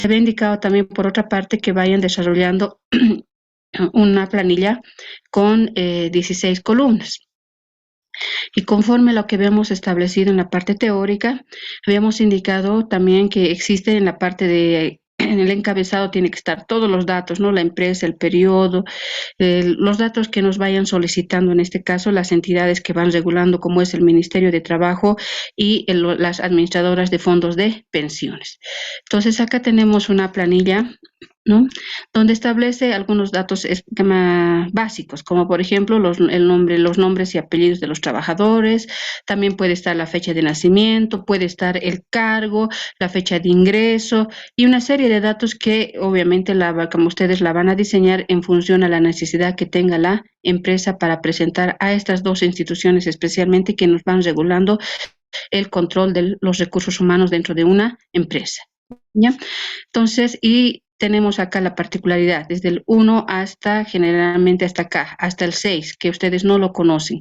Se había indicado también, por otra parte, que vayan desarrollando una planilla con 16 columnas. Y conforme a lo que habíamos establecido en la parte teórica, habíamos indicado también que existe en la parte de, en el encabezado tiene que estar todos los datos, ¿no? La empresa, el periodo, los datos que nos vayan solicitando, en este caso, las entidades que van regulando, como es el Ministerio de Trabajo y las administradoras de fondos de pensiones. Entonces, acá tenemos una planilla, ¿no? Donde establece algunos datos básicos, como por ejemplo los nombres y apellidos de los trabajadores, también puede estar la fecha de nacimiento, puede estar el cargo, la fecha de ingreso y una serie de datos que obviamente como ustedes la van a diseñar en función a la necesidad que tenga la empresa para presentar a estas dos instituciones especialmente que nos van regulando el control de los recursos humanos dentro de una empresa, ¿ya? Entonces, y tenemos acá la particularidad, desde el 1 hasta, generalmente hasta acá, hasta el 6, que ustedes no lo conocen,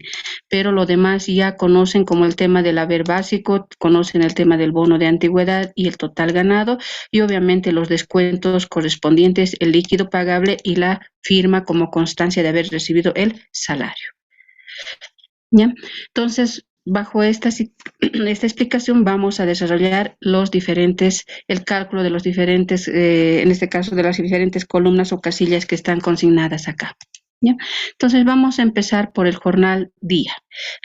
pero lo demás ya conocen, como el tema del haber básico, conocen el tema del bono de antigüedad y el total ganado, y obviamente los descuentos correspondientes, el líquido pagable y la firma como constancia de haber recibido el salario, ¿ya? Entonces, bajo esta explicación vamos a desarrollar el cálculo de los diferentes, en este caso de las diferentes columnas o casillas que están consignadas acá, ¿ya? Entonces vamos a empezar por el jornal día.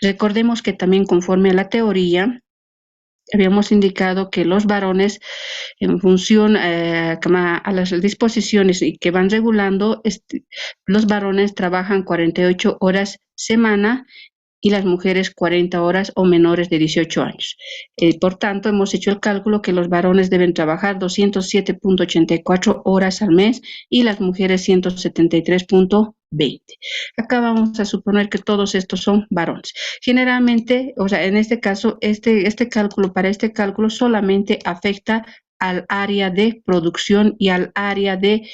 Recordemos que también conforme a la teoría, habíamos indicado que los varones, en función a las disposiciones que van regulando, los varones trabajan 48 horas semana y las mujeres 40 horas o menores de 18 años. Por tanto, hemos hecho el cálculo que los varones deben trabajar 207.84 horas al mes y las mujeres 173.20. Acá vamos a suponer que todos estos son varones. Generalmente, o sea, en este caso, para este cálculo solamente afecta al área de producción y al área de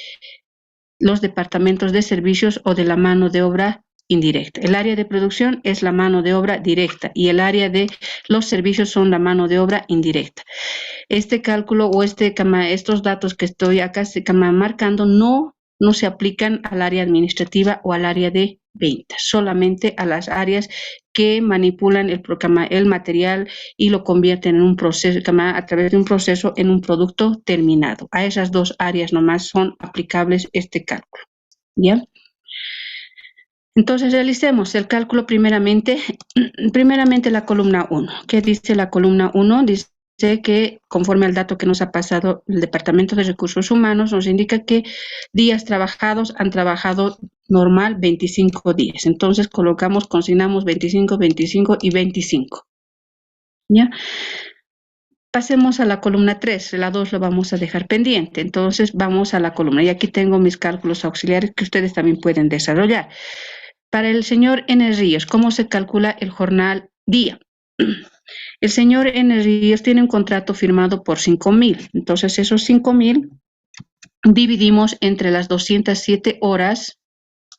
los departamentos de servicios o de la mano de obra indirecta. El área de producción es la mano de obra directa y el área de los servicios son la mano de obra indirecta. Este cálculo o estos datos que estoy acá marcando no se aplican al área administrativa o al área de ventas, solamente a las áreas que manipulan el material y lo convierten en un proceso, a través de un proceso en un producto terminado. A esas dos áreas nomás son aplicables este cálculo, ¿ya? Entonces, realicemos el cálculo primeramente la columna 1. ¿Qué dice la columna 1? Dice que, conforme al dato que nos ha pasado el Departamento de Recursos Humanos, nos indica que días trabajados han trabajado normal 25 días. Entonces, consignamos 25, 25 y 25. ¿Ya? Pasemos a la columna 3, la 2 lo vamos a dejar pendiente. Entonces, vamos a la columna. Y aquí tengo mis cálculos auxiliares que ustedes también pueden desarrollar. Para el señor N. Ríos, ¿cómo se calcula el jornal día? El señor N. Ríos tiene un contrato firmado por 5,000. Entonces, esos 5,000 dividimos entre las 207 horas,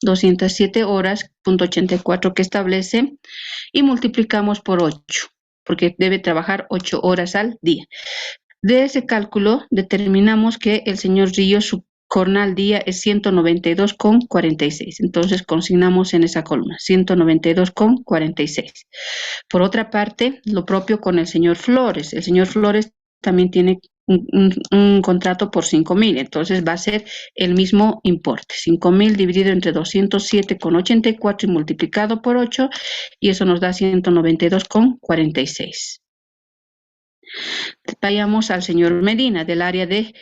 .84 que establece, y multiplicamos por 8, porque debe trabajar 8 horas al día. De ese cálculo determinamos que el señor Ríos, su jornal día es 192,46. Entonces consignamos en esa columna 192,46. Por otra parte, lo propio con el señor Flores. El señor Flores también tiene un contrato por 5,000. Entonces va a ser el mismo importe. 5,000 dividido entre 207,84 y multiplicado por 8. Y eso nos da 192,46. Vayamos al señor Medina, del área de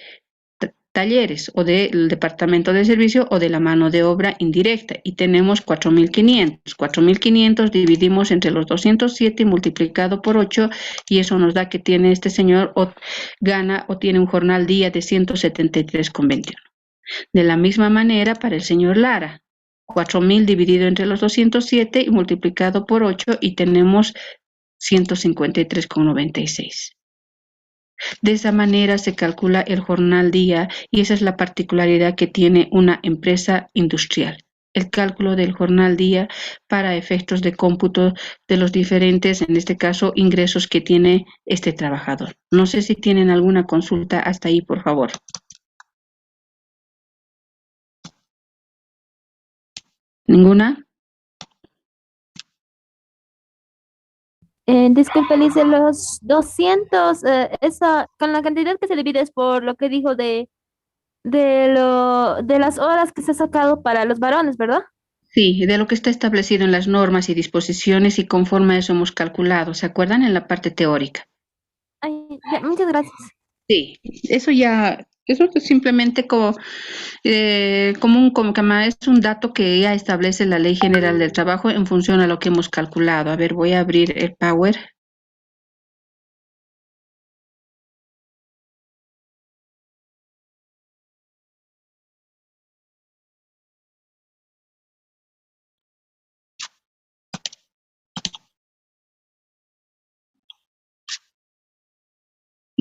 talleres o del departamento de servicio o de la mano de obra indirecta, y tenemos 4,500. 4,500 dividimos entre los 207 y multiplicado por 8, y eso nos da que tiene este señor tiene un jornal día de 173,21. De la misma manera para el señor Lara, 4,000 dividido entre los 207 y multiplicado por 8, y tenemos 153,96. De esa manera se calcula el jornal día, y esa es la particularidad que tiene una empresa industrial. El cálculo del jornal día para efectos de cómputo de los diferentes, en este caso, ingresos que tiene este trabajador. No sé si tienen alguna consulta hasta ahí, por favor. ¿Ninguna? Disculpe, Lice, los 200, esa, con la cantidad que se divide es por lo que dijo de las horas que se ha sacado para los varones, ¿verdad? Sí, de lo que está establecido en las normas y disposiciones y conforme a eso hemos calculado, ¿se acuerdan? En la parte teórica. Ay, ya, muchas gracias. Sí, eso ya, eso es simplemente como es un dato que ya establece la Ley General del Trabajo en función a lo que hemos calculado. A ver, voy a abrir el Power.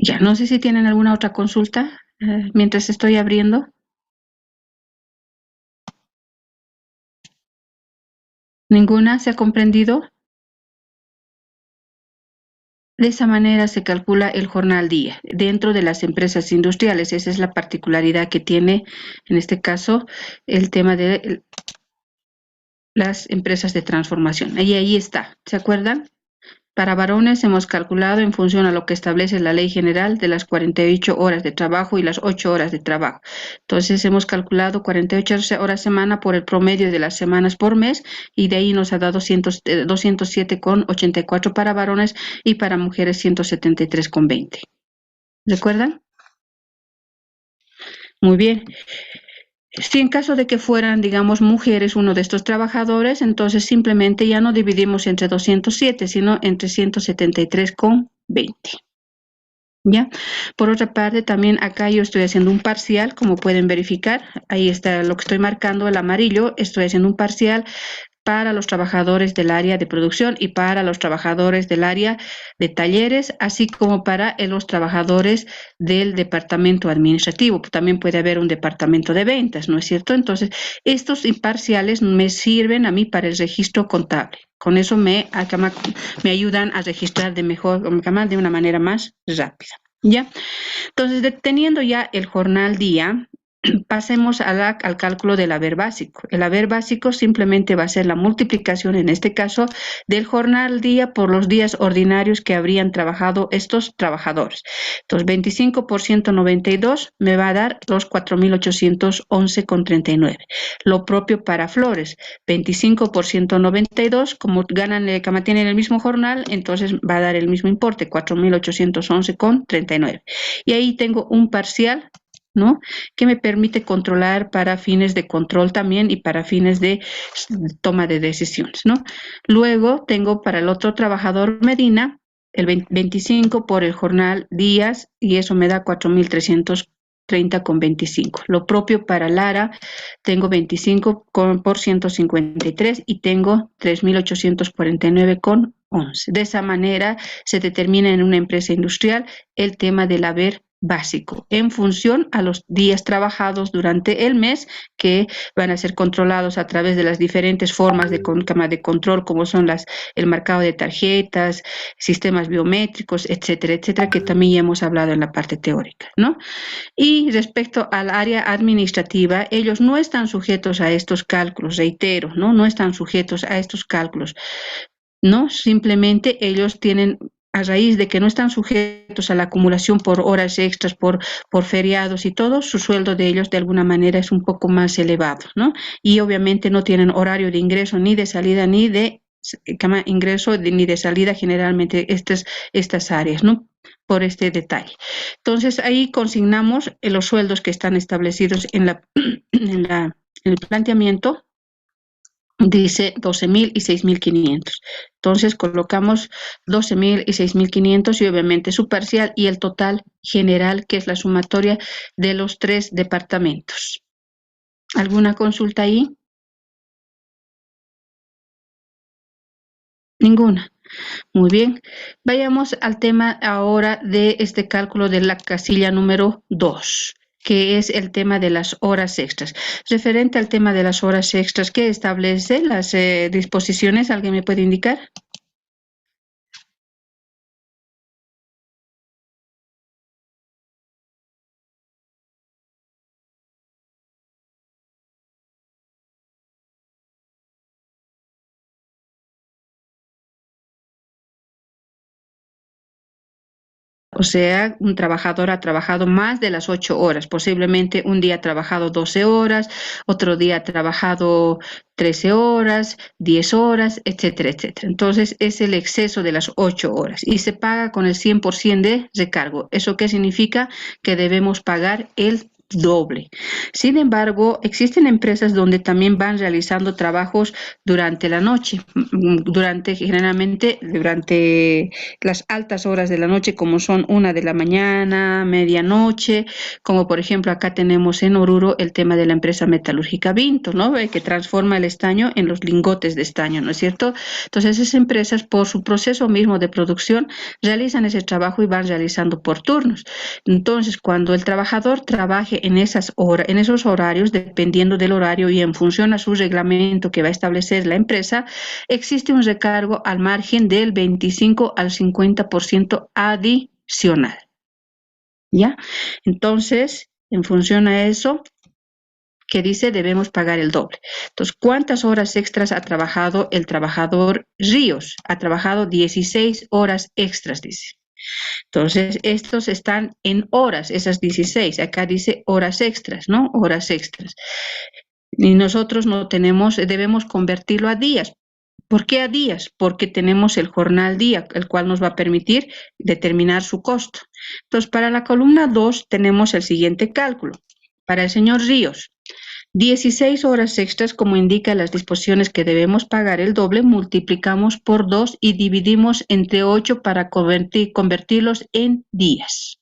Ya, no sé si tienen alguna otra consulta mientras estoy abriendo. ¿Ninguna se ha comprendido? De esa manera se calcula el jornal día dentro de las empresas industriales. Esa es la particularidad que tiene, en este caso, el tema de las empresas de transformación. Ahí está, ¿se acuerdan? Para varones hemos calculado en función a lo que establece la Ley General de las 48 horas de trabajo y las 8 horas de trabajo. Entonces hemos calculado 48 horas semana por el promedio de las semanas por mes y de ahí nos ha dado 207,84 para varones y para mujeres 173,20. ¿Recuerdan? Muy bien. Si en caso de que fueran, digamos, mujeres uno de estos trabajadores, entonces simplemente ya no dividimos entre 207, sino entre 173,20. ¿Ya? Por otra parte, también acá yo estoy haciendo un parcial, como pueden verificar. Ahí está lo que estoy marcando, el amarillo. Estoy haciendo un parcial para los trabajadores del área de producción y para los trabajadores del área de talleres, así como para los trabajadores del departamento administrativo. También puede haber un departamento de ventas, ¿no es cierto? Entonces, estos imparciales me sirven a mí para el registro contable. Con eso me ayudan a registrar de una manera más rápida. ¿Ya? Entonces, teniendo ya el jornal día, pasemos al cálculo del haber básico. El haber básico simplemente va a ser la multiplicación, en este caso, del jornal día por los días ordinarios que habrían trabajado estos trabajadores. Entonces, 25 por 192 me va a dar los 4.811,39. Lo propio para flores, 25 por 192, como tienen el mismo jornal, entonces va a dar el mismo importe, 4.811,39. Y ahí tengo un parcial, ¿no? Que me permite controlar para fines de control también y para fines de toma de decisiones, ¿no? Luego tengo para el otro trabajador Medina el 25 por el jornal días y eso me da 4.330,25. Lo propio para Lara, tengo 25 por 153 y tengo 3.849,11. De esa manera se determina en una empresa industrial el tema del haber básico en función a los días trabajados durante el mes que van a ser controlados a través de las diferentes formas de control como son el marcado de tarjetas, sistemas biométricos, etcétera, etcétera, que también ya hemos hablado en la parte teórica, ¿no? Y respecto al área administrativa, ellos no están sujetos a estos cálculos, reitero, ¿no? No están sujetos a estos cálculos, ¿no? Simplemente ellos tienen, a raíz de que no están sujetos a la acumulación por horas extras, por feriados y todo, su sueldo de ellos de alguna manera es un poco más elevado, ¿no? Y obviamente no tienen horario de ingreso ni de salida ni de ingreso ni de salida generalmente estas áreas, ¿no? Por este detalle. Entonces ahí consignamos los sueldos que están establecidos en el planteamiento. Dice 12.000 y 6.500. Entonces colocamos 12.000 y 6.500 y obviamente su parcial y el total general, que es la sumatoria de los tres departamentos. ¿Alguna consulta ahí? Ninguna. Muy bien. Vayamos al tema ahora de este cálculo de la casilla número 2, que es el tema de las horas extras. Referente al tema de las horas extras, ¿qué establece las disposiciones? ¿Alguien me puede indicar? O sea, un trabajador ha trabajado más de las 8 horas. Posiblemente un día ha trabajado 12 horas, otro día ha trabajado 13 horas, 10 horas, etcétera, etcétera. Entonces, es el exceso de las 8 horas y se paga con el 100% de recargo. ¿Eso qué significa? Que debemos pagar el doble. Sin embargo, existen empresas donde también van realizando trabajos durante la noche, generalmente durante las altas horas de la noche, como son 1 de la mañana, medianoche, como por ejemplo acá tenemos en Oruro el tema de la empresa metalúrgica Vinto, ¿no? Que transforma el estaño en los lingotes de estaño, ¿no es cierto? Entonces esas empresas, por su proceso mismo de producción, realizan ese trabajo y van realizando por turnos. Entonces, cuando el trabajador trabaje en esas horas, en esos horarios, dependiendo del horario y en función a su reglamento que va a establecer la empresa, existe un recargo al margen del 25 al 50% adicional. ¿Ya? Entonces, en función a eso, que dice debemos pagar el doble. Entonces, ¿cuántas horas extras ha trabajado el trabajador Ríos? Ha trabajado 16 horas extras, dice. Entonces, estos están en horas, esas 16. Acá dice horas extras, ¿no? Horas extras. Y nosotros no tenemos, debemos convertirlo a días. ¿Por qué a días? Porque tenemos el jornal día, el cual nos va a permitir determinar su costo. Entonces, para la columna 2 tenemos el siguiente cálculo. Para el señor Ríos, 16 horas extras, como indica las disposiciones que debemos pagar el doble, multiplicamos por 2 y dividimos entre 8 para convertirlos en días.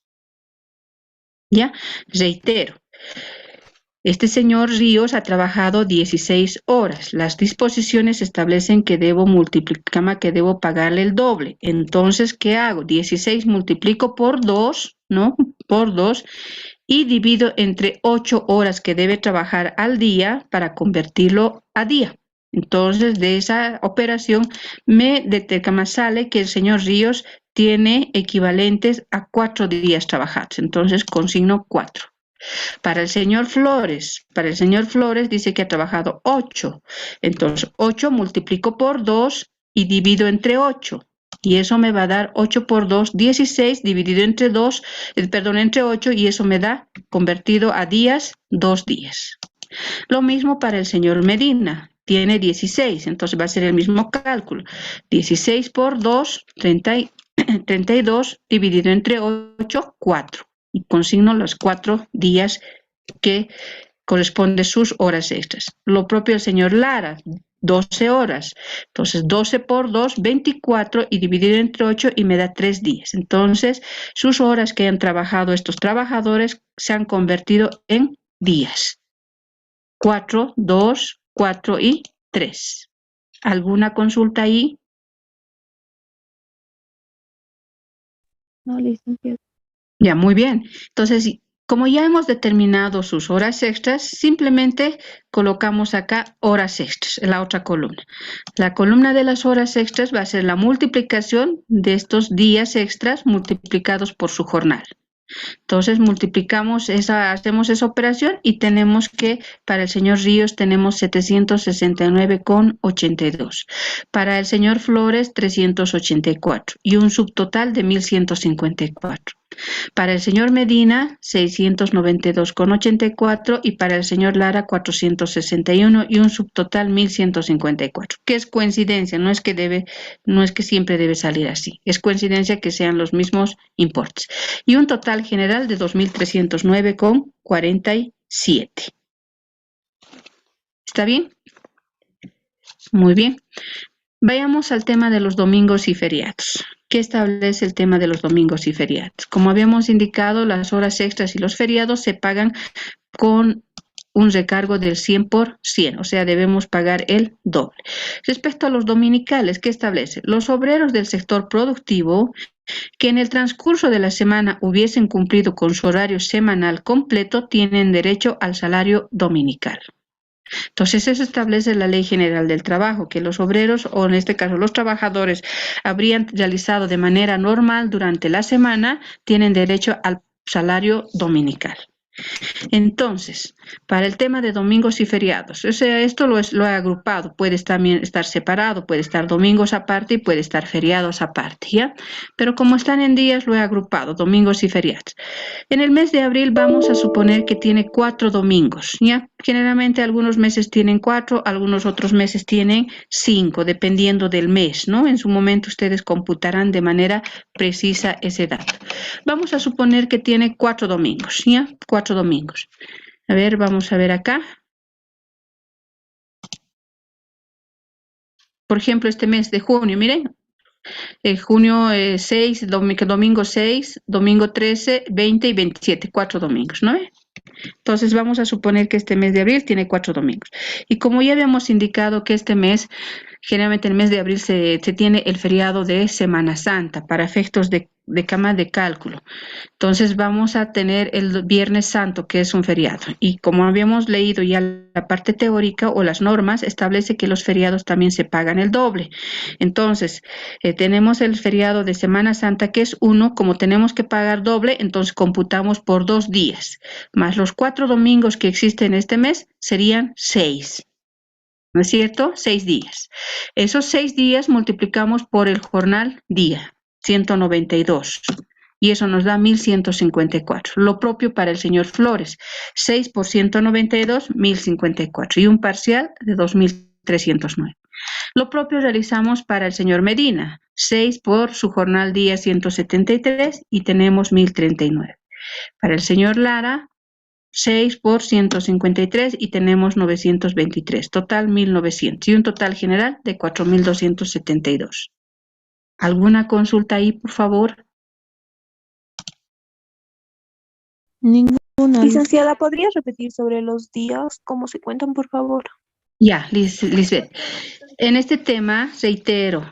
¿Ya? Reitero. Este señor Ríos ha trabajado 16 horas. Las disposiciones establecen que debo pagarle el doble. Entonces, ¿qué hago? 16 multiplico por 2, ¿no? Por 2 y divido entre 8 horas que debe trabajar al día para convertirlo a día. Entonces, de esa operación sale que el señor Ríos tiene equivalentes a 4 días trabajados. Entonces, consigno 4. Para el señor Flores dice que ha trabajado 8. Entonces, 8 multiplico por 2 y divido entre 8. Y eso me va a dar 8 por 2, 16, dividido entre 8, y eso me da, convertido a días, 2 días. Lo mismo para el señor Medina. Tiene 16, entonces va a ser el mismo cálculo. 16 por 2, 32, dividido entre 8, 4. Y consigno los 4 días que corresponden sus horas extras. Lo propio el señor Lara, 12 horas. Entonces, 12 por 2, 24 y dividido entre 8 y me da 3 días. Entonces, sus horas que han trabajado estos trabajadores se han convertido en días. 4, 2, 4 y 3. ¿Alguna consulta ahí? No, licenciado. Ya, muy bien. Entonces, como ya hemos determinado sus horas extras, simplemente colocamos acá horas extras en la otra columna. La columna de las horas extras va a ser la multiplicación de estos días extras multiplicados por su jornal. Entonces hacemos esa operación y tenemos que para el señor Ríos tenemos 769,82. Para el señor Flores 384 y un subtotal de 1154. Para el señor Medina 692,84 y para el señor Lara 461 y un subtotal 1154. Que es coincidencia, no es que siempre debe salir así. Es coincidencia que sean los mismos importes. Y un total general de 2.309,47. ¿Está bien? Muy bien. Vayamos al tema de los domingos y feriados. ¿Qué establece el tema de los domingos y feriados? Como habíamos indicado, las horas extras y los feriados se pagan con un recargo del 100%, o sea, debemos pagar el doble. Respecto a los dominicales, ¿qué establece? Los obreros del sector productivo que en el transcurso de la semana hubiesen cumplido con su horario semanal completo tienen derecho al salario dominical. Entonces, eso establece la Ley General del Trabajo, que los obreros, o en este caso los trabajadores, habrían realizado de manera normal durante la semana, tienen derecho al salario dominical. Entonces, para el tema de domingos y feriados, o sea, esto lo he agrupado, puede también estar separado, puede estar domingos aparte y puede estar feriados aparte, ¿ya? Pero como están en días, lo he agrupado, domingos y feriados. En el mes de abril vamos a suponer que tiene 4 domingos, ¿ya? Generalmente algunos meses tienen 4, algunos otros meses tienen 5, dependiendo del mes, ¿no? En su momento ustedes computarán de manera precisa ese dato. Vamos a suponer que tiene 4 domingos, ¿ya? 4 domingos. A ver, vamos a ver acá. Por ejemplo, este mes de junio, miren, junio 6, domingo 6, domingo 13, 20 y 27, 4 domingos, ¿no? Entonces vamos a suponer que este mes de abril tiene 4 domingos. Y como ya habíamos indicado que este mes, generalmente el mes de abril se tiene el feriado de Semana Santa para efectos de cama de cálculo. Entonces vamos a tener el Viernes Santo, que es un feriado. Y como habíamos leído ya la parte teórica o las normas, establece que los feriados también se pagan el doble. Entonces, tenemos el feriado de Semana Santa, que es 1, como tenemos que pagar doble, entonces computamos por 2 días, más los 4 domingos que existen este mes, serían 6. ¿No es cierto? 6 días. Esos 6 días multiplicamos por el jornal día, 192. Y eso nos da 1154. Lo propio para el señor Flores. 6 por 192, 1054. Y un parcial de 2309. Lo propio realizamos para el señor Medina. 6 por su jornal día 173 y tenemos 1039. Para el señor Lara, 6 por 153 y tenemos 923, total 1900 y un total general de 4272. ¿Alguna consulta ahí, por favor? Ninguna. Licenciada, ¿podría repetir sobre los días? ¿Cómo se cuentan, por favor? Ya, Lisbeth. En este tema, reitero,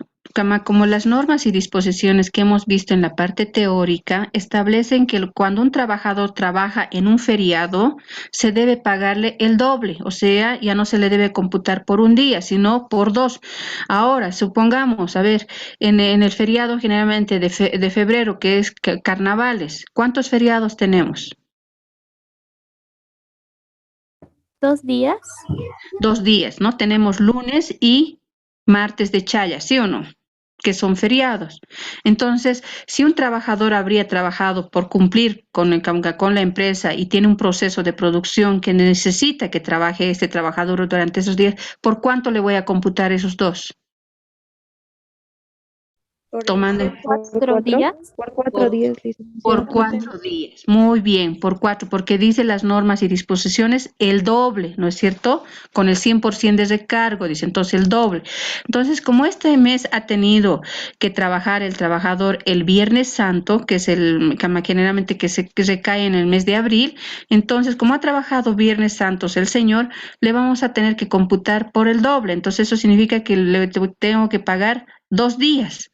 como las normas y disposiciones que hemos visto en la parte teórica establecen que cuando un trabajador trabaja en un feriado, se debe pagarle el doble, o sea, ya no se le debe computar por un día, sino por 2. Ahora, supongamos, a ver, en el feriado generalmente de febrero, que es carnavales, ¿cuántos feriados tenemos? 2 días. 2 días, ¿no? Tenemos lunes y martes de Chaya, ¿sí o no? Que son feriados. Entonces, si un trabajador habría trabajado por cumplir con la empresa y tiene un proceso de producción que necesita que trabaje este trabajador durante esos días, ¿por cuánto le voy a computar esos 2? Tomando 4 días. Por 4 días, licenciada. por 4 días. Muy bien, por 4, porque dice las normas y disposiciones el doble, ¿no es cierto? Con el 100% de recargo, dice entonces el doble. Entonces, como este mes ha tenido que trabajar el trabajador el Viernes Santo, que es el generalmente que recae en el mes de abril, entonces como ha trabajado Viernes Santos el señor, le vamos a tener que computar por el doble. Entonces eso significa que le tengo que pagar 2 días.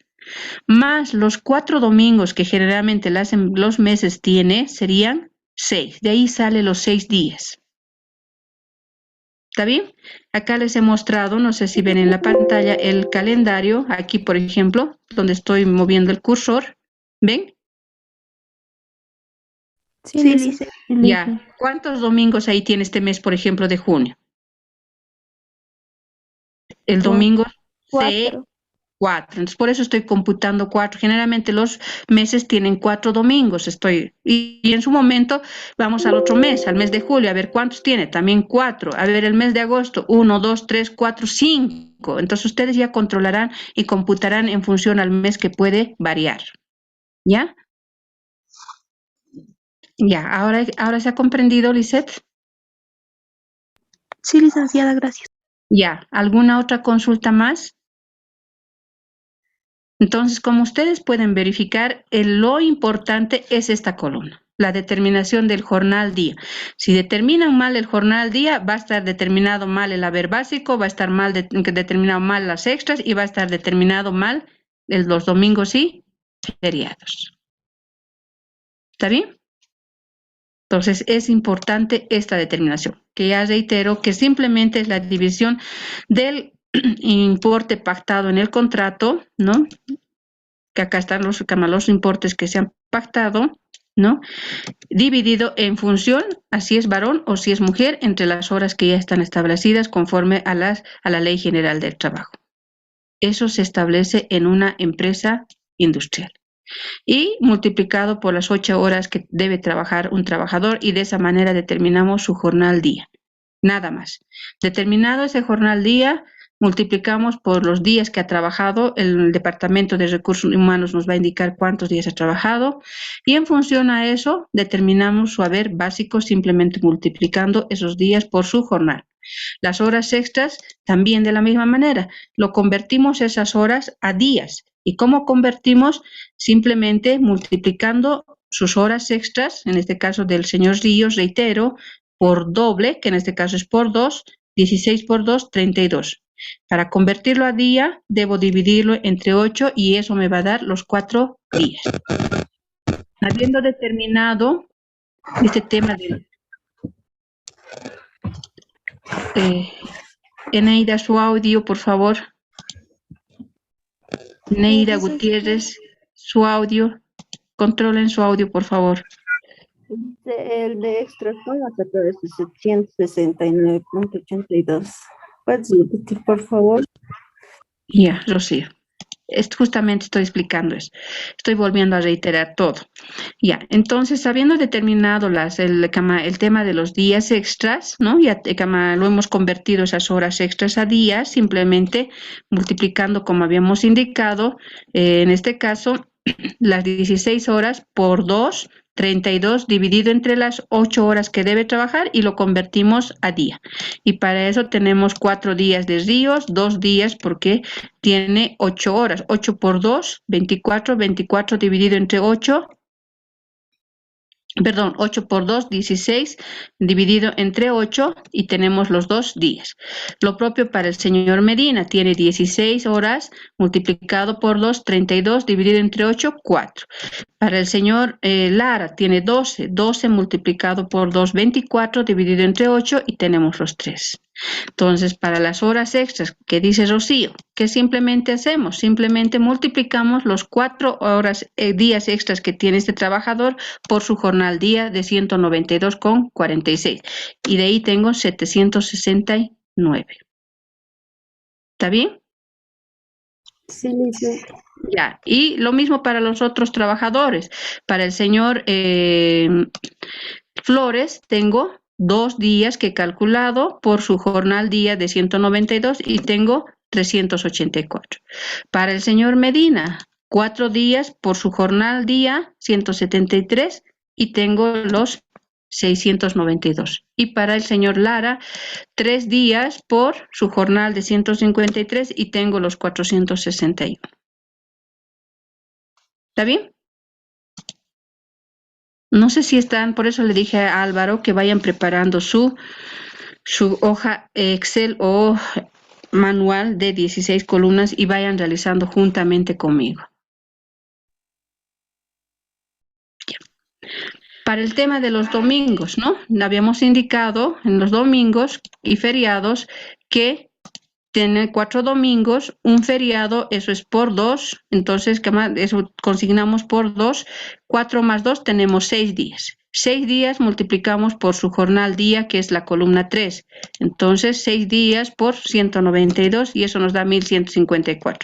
Más los 4 domingos que generalmente los meses tiene, serían 6. De ahí sale los 6 días. ¿Está bien? Acá les he mostrado, no sé si ven en la pantalla, el calendario. Aquí, por ejemplo, donde estoy moviendo el cursor. ¿Ven? Sí, licenciada. Ya. ¿Cuántos domingos ahí tiene este mes, por ejemplo, de junio? El domingo 6. 4. Entonces, por eso estoy computando 4. Generalmente los meses tienen 4 domingos. Y en su momento vamos al otro mes, al mes de julio, a ver cuántos tiene. También 4. A ver el mes de agosto, 1, 2, 3, 4, 5. Entonces ustedes ya controlarán y computarán en función al mes que puede variar. ¿Ya? Ya, ahora se ha comprendido, Lisette. Sí, licenciada, gracias. Ya, ¿alguna otra consulta más? Entonces, como ustedes pueden verificar, lo importante es esta columna, la determinación del jornal día. Si determinan mal el jornal día, va a estar determinado mal el haber básico, va a estar determinado mal las extras y va a estar determinado mal los domingos y feriados. ¿Está bien? Entonces, es importante esta determinación, que ya reitero que simplemente es la división del importe pactado en el contrato, ¿no? Que acá están los importes que se han pactado, ¿no? Dividido en función a si es varón o si es mujer entre las horas que ya están establecidas conforme a la Ley General del Trabajo. Eso se establece en una empresa industrial. Y multiplicado por las 8 horas que debe trabajar un trabajador, y de esa manera determinamos su jornal día. Nada más. Determinado ese jornal día, multiplicamos por los días que ha trabajado. El Departamento de Recursos Humanos nos va a indicar cuántos días ha trabajado, y en función a eso determinamos su haber básico simplemente multiplicando esos días por su jornal. Las horas extras también de la misma manera. Lo convertimos esas horas a días. ¿Y cómo convertimos? Simplemente multiplicando sus horas extras, en este caso del señor Ríos, reitero, por doble, que en este caso es por 2, 16 por 2, 32. Para convertirlo a día, debo dividirlo entre 8 y eso me va a dar los 4 días. Habiendo determinado este tema del... Eneida, su audio, por favor. Neida Gutiérrez, su audio. Controlen su audio, por favor. El de extra paga 769.82. ¿Puedes repetir, por favor? Ya, Rocío. Justamente estoy explicando eso. Estoy volviendo a reiterar todo. Ya, entonces, habiendo determinado el tema de los días extras, ¿no? Ya lo hemos convertido esas horas extras a días, simplemente multiplicando, como habíamos indicado, en este caso, las 16 horas por 2, 32 dividido entre las 8 horas que debe trabajar, y lo convertimos a día. Y para eso tenemos 4 días de Ríos, 2 días porque tiene 8 horas. 8 por 2, 24, 24 dividido entre 8. Perdón, 8 por 2, 16, dividido entre 8, y tenemos los 2 días. Lo propio para el señor Medina, tiene 16 horas, multiplicado por 2, 32, dividido entre 8, 4. Para el señor Lara, tiene 12, 12 multiplicado por 2, 24, dividido entre 8, y tenemos los 3. Entonces, para las horas extras que dice Rocío, ¿qué simplemente hacemos? Simplemente multiplicamos los 4 horas, días extras que tiene este trabajador por su jornal día de 192,46. Y de ahí tengo 769. ¿Está bien? Sí, Lice. Ya, y lo mismo para los otros trabajadores. Para el señor Flores tengo 2 días que he calculado por su jornal día de 192 y tengo 384. Para el señor Medina, 4 días por su jornal día 173 y tengo los 692. Y para el señor Lara, 3 días por su jornal de 153 y tengo los 461. ¿Está bien? No sé si están, por eso le dije a Álvaro que vayan preparando su hoja Excel o manual de 16 columnas y vayan realizando juntamente conmigo. Ya. Para el tema de los domingos, ¿no? Habíamos indicado en los domingos y feriados que tiene 4 domingos, un feriado, eso es por 2, entonces eso consignamos por 2, 4 más 2 tenemos 6 días. 6 días multiplicamos por su jornal día, que es la columna 3. Entonces, 6 días por 192 y eso nos da 1.154.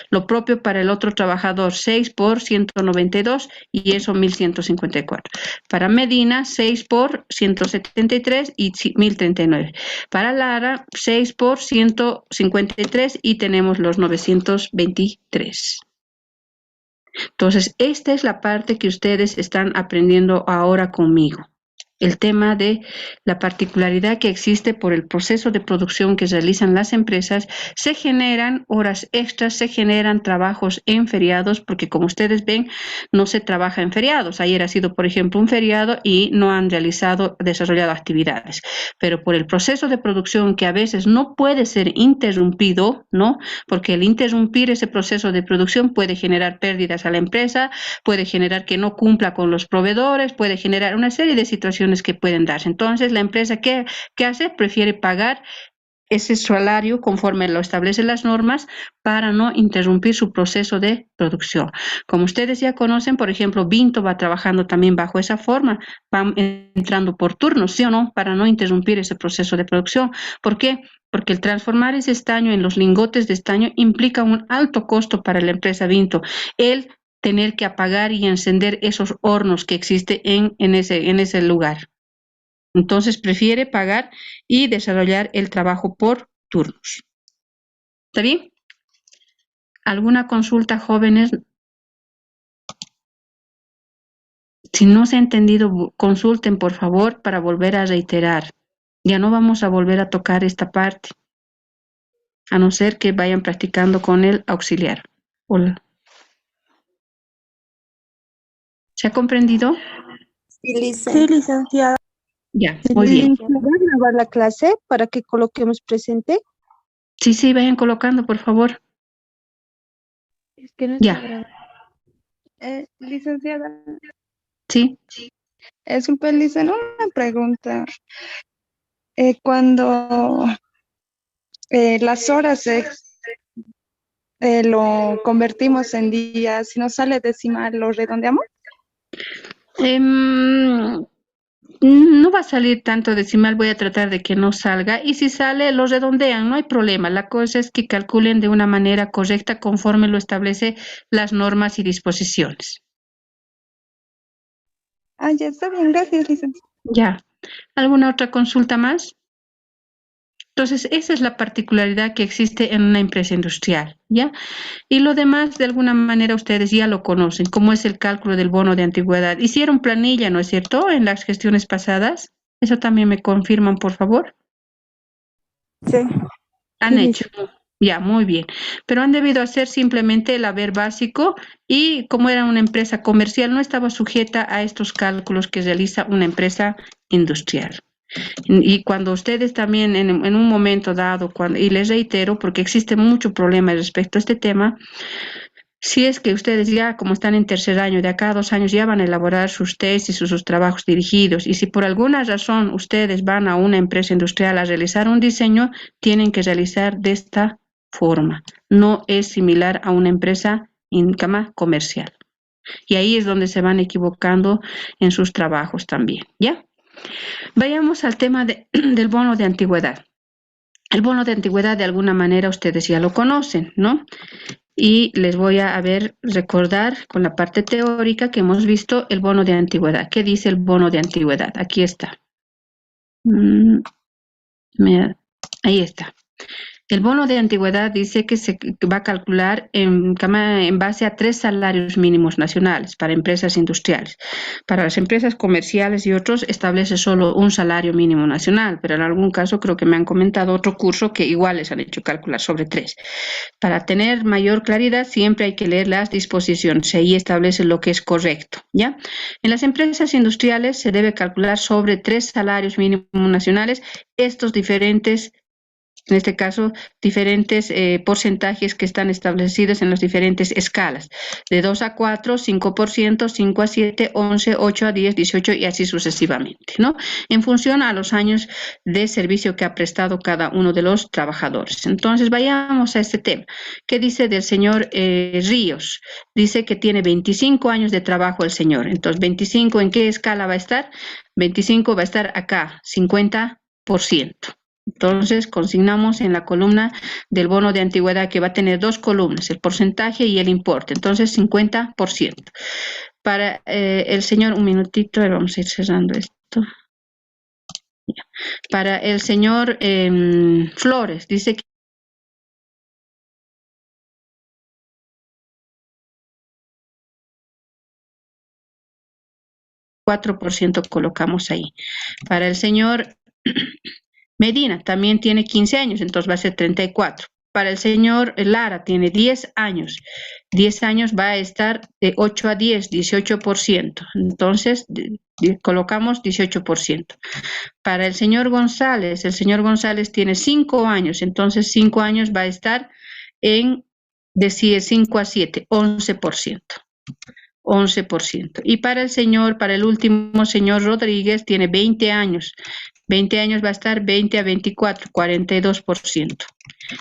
Lo propio para el otro trabajador, 6 por 192 y eso 1.154. Para Medina, 6 por 173 y 1.039. Para Lara, 6 por 153 y tenemos los 923. Entonces, esta es la parte que ustedes están aprendiendo ahora conmigo. El tema de la particularidad que existe por el proceso de producción que realizan las empresas, se generan horas extras, se generan trabajos en feriados, porque como ustedes ven, no se trabaja en feriados. Ayer ha sido, por ejemplo, un feriado y no han desarrollado actividades. Pero por el proceso de producción que a veces no puede ser interrumpido, ¿no? Porque el interrumpir ese proceso de producción puede generar pérdidas a la empresa, puede generar que no cumpla con los proveedores, puede generar una serie de situaciones que pueden darse. Entonces, la empresa, ¿qué hace? Prefiere pagar ese salario conforme lo establecen las normas para no interrumpir su proceso de producción. Como ustedes ya conocen, por ejemplo, Vinto va trabajando también bajo esa forma, van entrando por turnos, ¿sí o no? Para no interrumpir ese proceso de producción. ¿Por qué? Porque el transformar ese estaño en los lingotes de estaño implica un alto costo para la empresa Vinto. El tener que apagar y encender esos hornos que existen en ese lugar. Entonces prefiere pagar y desarrollar el trabajo por turnos. ¿Está bien? ¿Alguna consulta, jóvenes? Si no se ha entendido, consulten, por favor, para volver a reiterar. Ya no vamos a volver a tocar esta parte, a no ser que vayan practicando con el auxiliar. Hola. ¿Se ha comprendido? Sí, licenciada. Ya, muy bien. ¿Puede grabar la clase para que coloquemos presente? Sí, vayan colocando, por favor. Es que no Ya. está grabando. Licenciada, Sí. es un pelín una pregunta. Cuando las horas lo convertimos en días, si nos sale decimal, ¿lo redondeamos? No va a salir tanto decimal, voy a tratar de que no salga, y si sale lo redondean, no hay problema. La cosa es que calculen de una manera correcta conforme lo establece las normas y disposiciones. Ah, ya está bien, gracias, licenciada. Ya. ¿Alguna otra consulta más? Entonces, esa es la particularidad que existe en una empresa industrial, ¿ya? Y lo demás, de alguna manera, ustedes ya lo conocen, como es el cálculo del bono de antigüedad. Hicieron planilla, ¿no es cierto?, en las gestiones pasadas. Eso también me confirman, por favor. Sí. Han Sí, hecho. Ya, muy bien. Pero han debido hacer simplemente el haber básico y como era una empresa comercial, no estaba sujeta a estos cálculos que realiza una empresa industrial. Y cuando ustedes también en un momento dado, y les reitero, porque existe mucho problema respecto a este tema, si es que ustedes ya, como están en tercer año, de acá a 2 años ya van a elaborar sus tesis y sus trabajos dirigidos, y si por alguna razón ustedes van a una empresa industrial a realizar un diseño, tienen que realizar de esta forma. No es similar a una empresa comercial. Y ahí es donde se van equivocando en sus trabajos también, ¿ya? Vayamos al tema del bono de antigüedad. El bono de antigüedad, de alguna manera, ustedes ya lo conocen, ¿no? Y les voy a recordar con la parte teórica que hemos visto el bono de antigüedad. ¿Qué dice el bono de antigüedad? Aquí está. Ahí está. El bono de antigüedad dice que se va a calcular en base a 3 salarios mínimos nacionales para empresas industriales. Para las empresas comerciales y otros establece solo un salario mínimo nacional, pero en algún caso creo que me han comentado otro curso que igual les han hecho calcular sobre 3. Para tener mayor claridad siempre hay que leer las disposiciones, ahí establece lo que es correcto, ¿ya? En las empresas industriales se debe calcular sobre 3 salarios mínimos nacionales, estos diferentes, en este caso, diferentes porcentajes que están establecidos en las diferentes escalas, de 2 a 4, 5%, 5 a 7, 11, 8 a 10, 18 y así sucesivamente, ¿no? En función a los años de servicio que ha prestado cada uno de los trabajadores. Entonces, vayamos a este tema. ¿Qué dice del señor Ríos? Dice que tiene 25 años de trabajo el señor. Entonces, 25, ¿en qué escala va a estar? 25 va a estar acá, 50%. Entonces, consignamos en la columna del bono de antigüedad que va a tener 2 columnas, el porcentaje y el importe. Entonces, 50%. Para el señor, un minutito, vamos a ir cerrando esto. Ya. Para el señor Flores, dice que 4% colocamos ahí. Para el señor Medina también tiene 15 años, entonces va a ser 34. Para el señor Lara tiene 10 años. 10 años va a estar de 8 a 10, 18%. Entonces, colocamos 18%. Para el señor González tiene 5 años, entonces 5 años va a estar en, de 5 a 7, 11%. 11%. Y para el último señor Rodríguez, tiene 20 años. 20 años va a estar 20 a 24, 42%.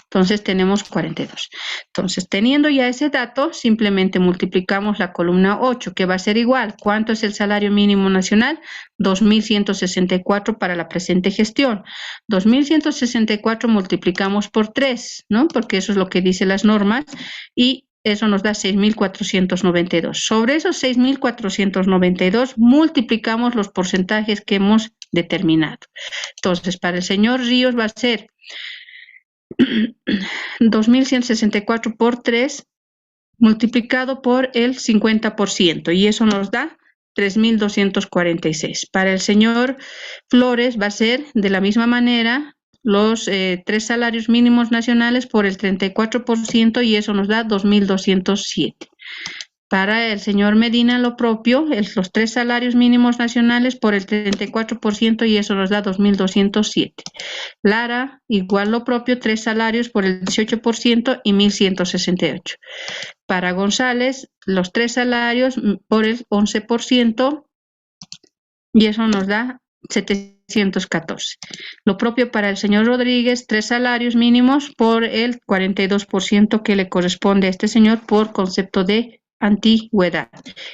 Entonces tenemos 42. Entonces, teniendo ya ese dato, simplemente multiplicamos la columna 8, que va a ser igual. ¿Cuánto es el salario mínimo nacional? 2.164 para la presente gestión. 2.164 multiplicamos por 3, ¿no? Porque eso es lo que dicen las normas, y eso nos da 6.492. Sobre esos 6.492 multiplicamos los porcentajes que hemos determinado. Entonces, para el señor Ríos va a ser 2.164 por 3 multiplicado por el 50%, y eso nos da 3.246. Para el señor Flores va a ser de la misma manera los 3 salarios mínimos nacionales por el 34%, y eso nos da 2.207. Para el señor Medina lo propio, los 3 salarios mínimos nacionales por el 34%, y eso nos da 2.207. Lara, igual lo propio, 3 salarios por el 18% y 1.168. Para González, los 3 salarios por el 11%, y eso nos da 714. Lo propio para el señor Rodríguez, 3 salarios mínimos por el 42% que le corresponde a este señor por concepto de antigüedad,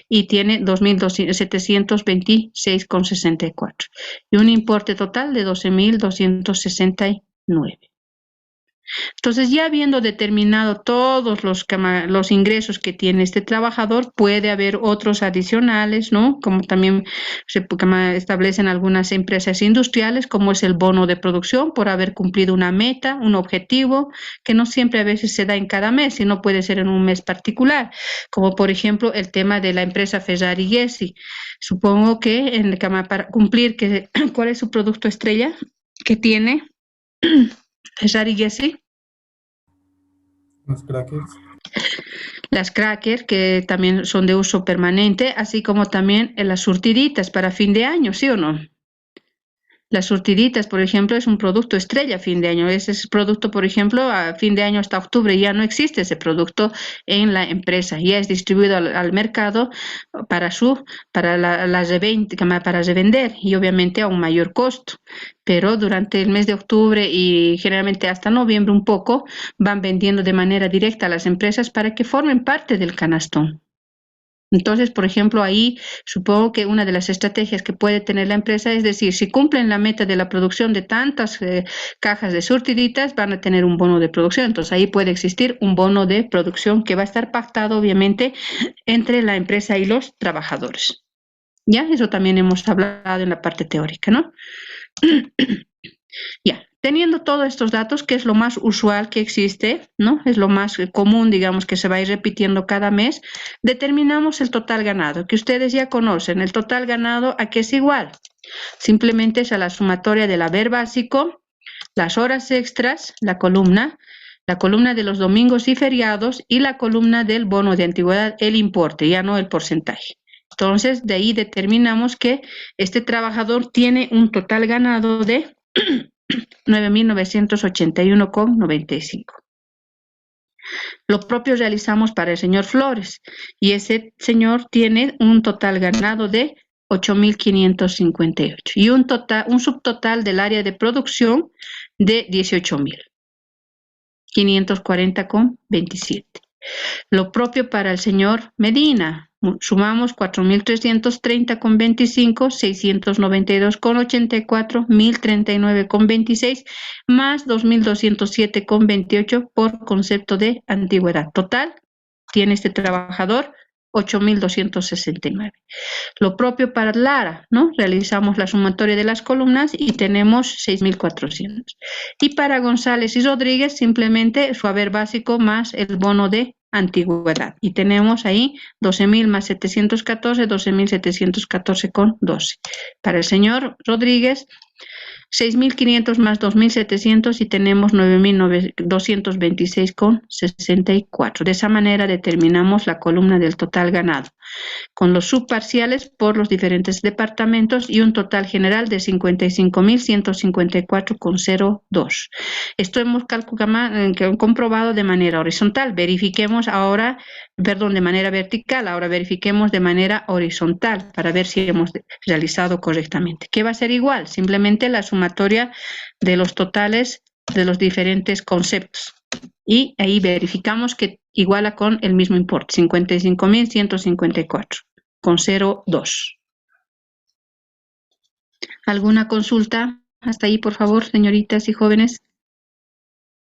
y tiene 2.726,64 y un importe total de 12.269. Entonces, ya habiendo determinado todos los ingresos que tiene este trabajador, puede haber otros adicionales, ¿no? Como también se establecen algunas empresas industriales, como es el bono de producción por haber cumplido una meta, un objetivo, que no siempre a veces se da en cada mes, sino puede ser en un mes particular, como por ejemplo el tema de la empresa Ferrari Gessi. Supongo que para cumplir, ¿cuál es su producto estrella que tiene Ferrari Gessi? Los crackers. Las crackers, que también son de uso permanente, así como también las surtiditas para fin de año, ¿sí o no? Las surtiditas, por ejemplo, es un producto estrella a fin de año. Ese producto, por ejemplo, a fin de año hasta octubre ya no existe ese producto en la empresa. Ya es distribuido al mercado para revender, y obviamente a un mayor costo. Pero durante el mes de octubre y generalmente hasta noviembre un poco, van vendiendo de manera directa a las empresas para que formen parte del canastón. Entonces, por ejemplo, ahí supongo que una de las estrategias que puede tener la empresa es decir, si cumplen la meta de la producción de tantas cajas de surtiditas, van a tener un bono de producción. Entonces, ahí puede existir un bono de producción que va a estar pactado, obviamente, entre la empresa y los trabajadores. Ya, eso también hemos hablado en la parte teórica, ¿no? Ya. Teniendo todos estos datos, que es lo más usual que existe, ¿no? Es lo más común, digamos, que se va a ir repitiendo cada mes, determinamos el total ganado, que ustedes ya conocen. El total ganado, ¿a qué es igual? Simplemente es a la sumatoria del haber básico, las horas extras, la columna de los domingos y feriados, y la columna del bono de antigüedad, el importe, ya no el porcentaje. Entonces, de ahí determinamos que este trabajador tiene un total ganado de 9.981,95. Lo propio realizamos para el señor Flores, y ese señor tiene un total ganado de 8.558 y un subtotal del área de producción de 18.540,27. Lo propio para el señor Medina. Sumamos 4.330,25, 692,84, 1.039,26 más 2.207,28 por concepto de antigüedad. Total, tiene este trabajador 8.269. Lo propio para Lara, ¿no? Realizamos la sumatoria de las columnas y tenemos 6.400. Y para González y Rodríguez, simplemente su haber básico más el bono de antigüedad. Y tenemos ahí 12.000 más 714, 12.714,12. Para el señor Rodríguez, 6.500 más 2.700 y tenemos 9.226,64. De esa manera determinamos la columna del total ganado, con los subparciales por los diferentes departamentos y un total general de 55.154,02. Esto hemos comprobado de manera horizontal. Verifiquemos ahora, de manera vertical. Ahora verifiquemos de manera horizontal para ver si hemos realizado correctamente. ¿Qué va a ser igual? Simplemente la suma sumatoria de los totales de los diferentes conceptos. Y ahí verificamos que iguala con el mismo importe, 55.154,02. ¿Alguna consulta? Hasta ahí, por favor, señoritas y jóvenes.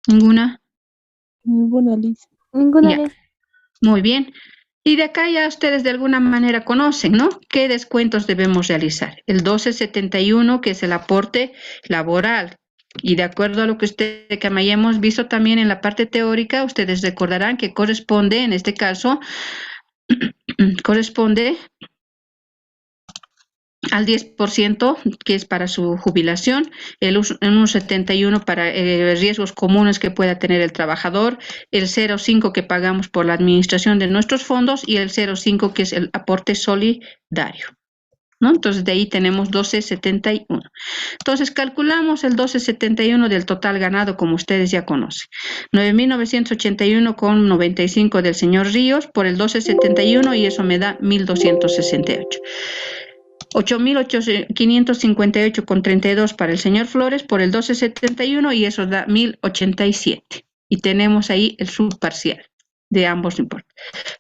¿Ninguna? Ninguna, Liz. Ninguna Ya. ley. Muy bien. Y de acá ya ustedes de alguna manera conocen, ¿no? ¿Qué descuentos debemos realizar? El 1271, que es el aporte laboral. Y de acuerdo a lo que que hayamos visto también en la parte teórica, ustedes recordarán que corresponde, en este caso, corresponde al 10%, que es para su jubilación, el 1,71 para riesgos comunes que pueda tener el trabajador, el 0,5 que pagamos por la administración de nuestros fondos y el 0,5 que es el aporte solidario, ¿no? Entonces, de ahí tenemos 1271. Entonces, calculamos el 1271 del total ganado, como ustedes ya conocen. 9.981,95 del señor Ríos por el 1271 y eso me da 1.268. 8.558,32 para el señor Flores por el 1271 y eso da 1.087. Y tenemos ahí el subparcial de ambos importes.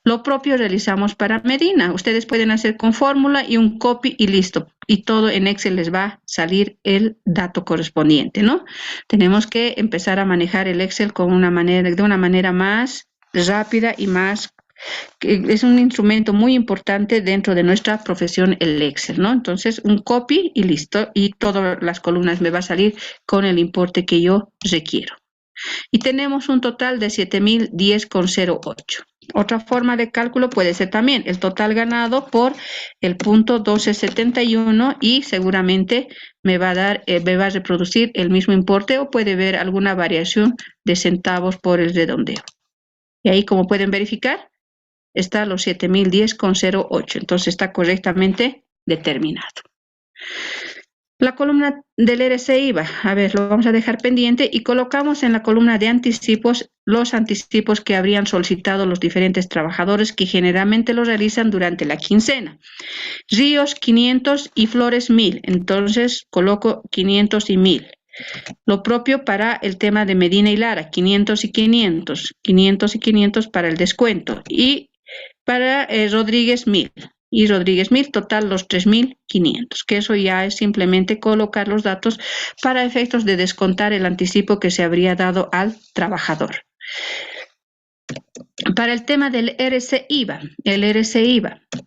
Lo propio realizamos para Medina. Ustedes pueden hacer con fórmula y un copy y listo. Y todo en Excel les va a salir el dato correspondiente, ¿no? Tenemos que empezar a manejar el Excel de una manera más rápida y más... Es un instrumento muy importante dentro de nuestra profesión, el Excel, ¿no? Entonces, un copy y listo. Y todas las columnas me va a salir con el importe que yo requiero. Y tenemos un total de 7.010,08. Otra forma de cálculo puede ser también el total ganado por el punto 1271 y seguramente me va a reproducir el mismo importe o puede haber alguna variación de centavos por el redondeo. Y ahí, como pueden verificar, está los 7.010,08. Entonces está correctamente determinado. La columna del RC-IVA, a ver, lo vamos a dejar pendiente y colocamos en la columna de anticipos los anticipos que habrían solicitado los diferentes trabajadores que generalmente lo realizan durante la quincena. Ríos 500 y Flores 1.000, entonces coloco 500 y 1.000. Lo propio para el tema de Medina y Lara, 500 y 500, 500 y 500 para el descuento. Y para Rodríguez 1.000. Y Rodríguez 1.000, total los 3.500, que eso ya es simplemente colocar los datos para efectos de descontar el anticipo que se habría dado al trabajador. Para el tema del RC-IVA,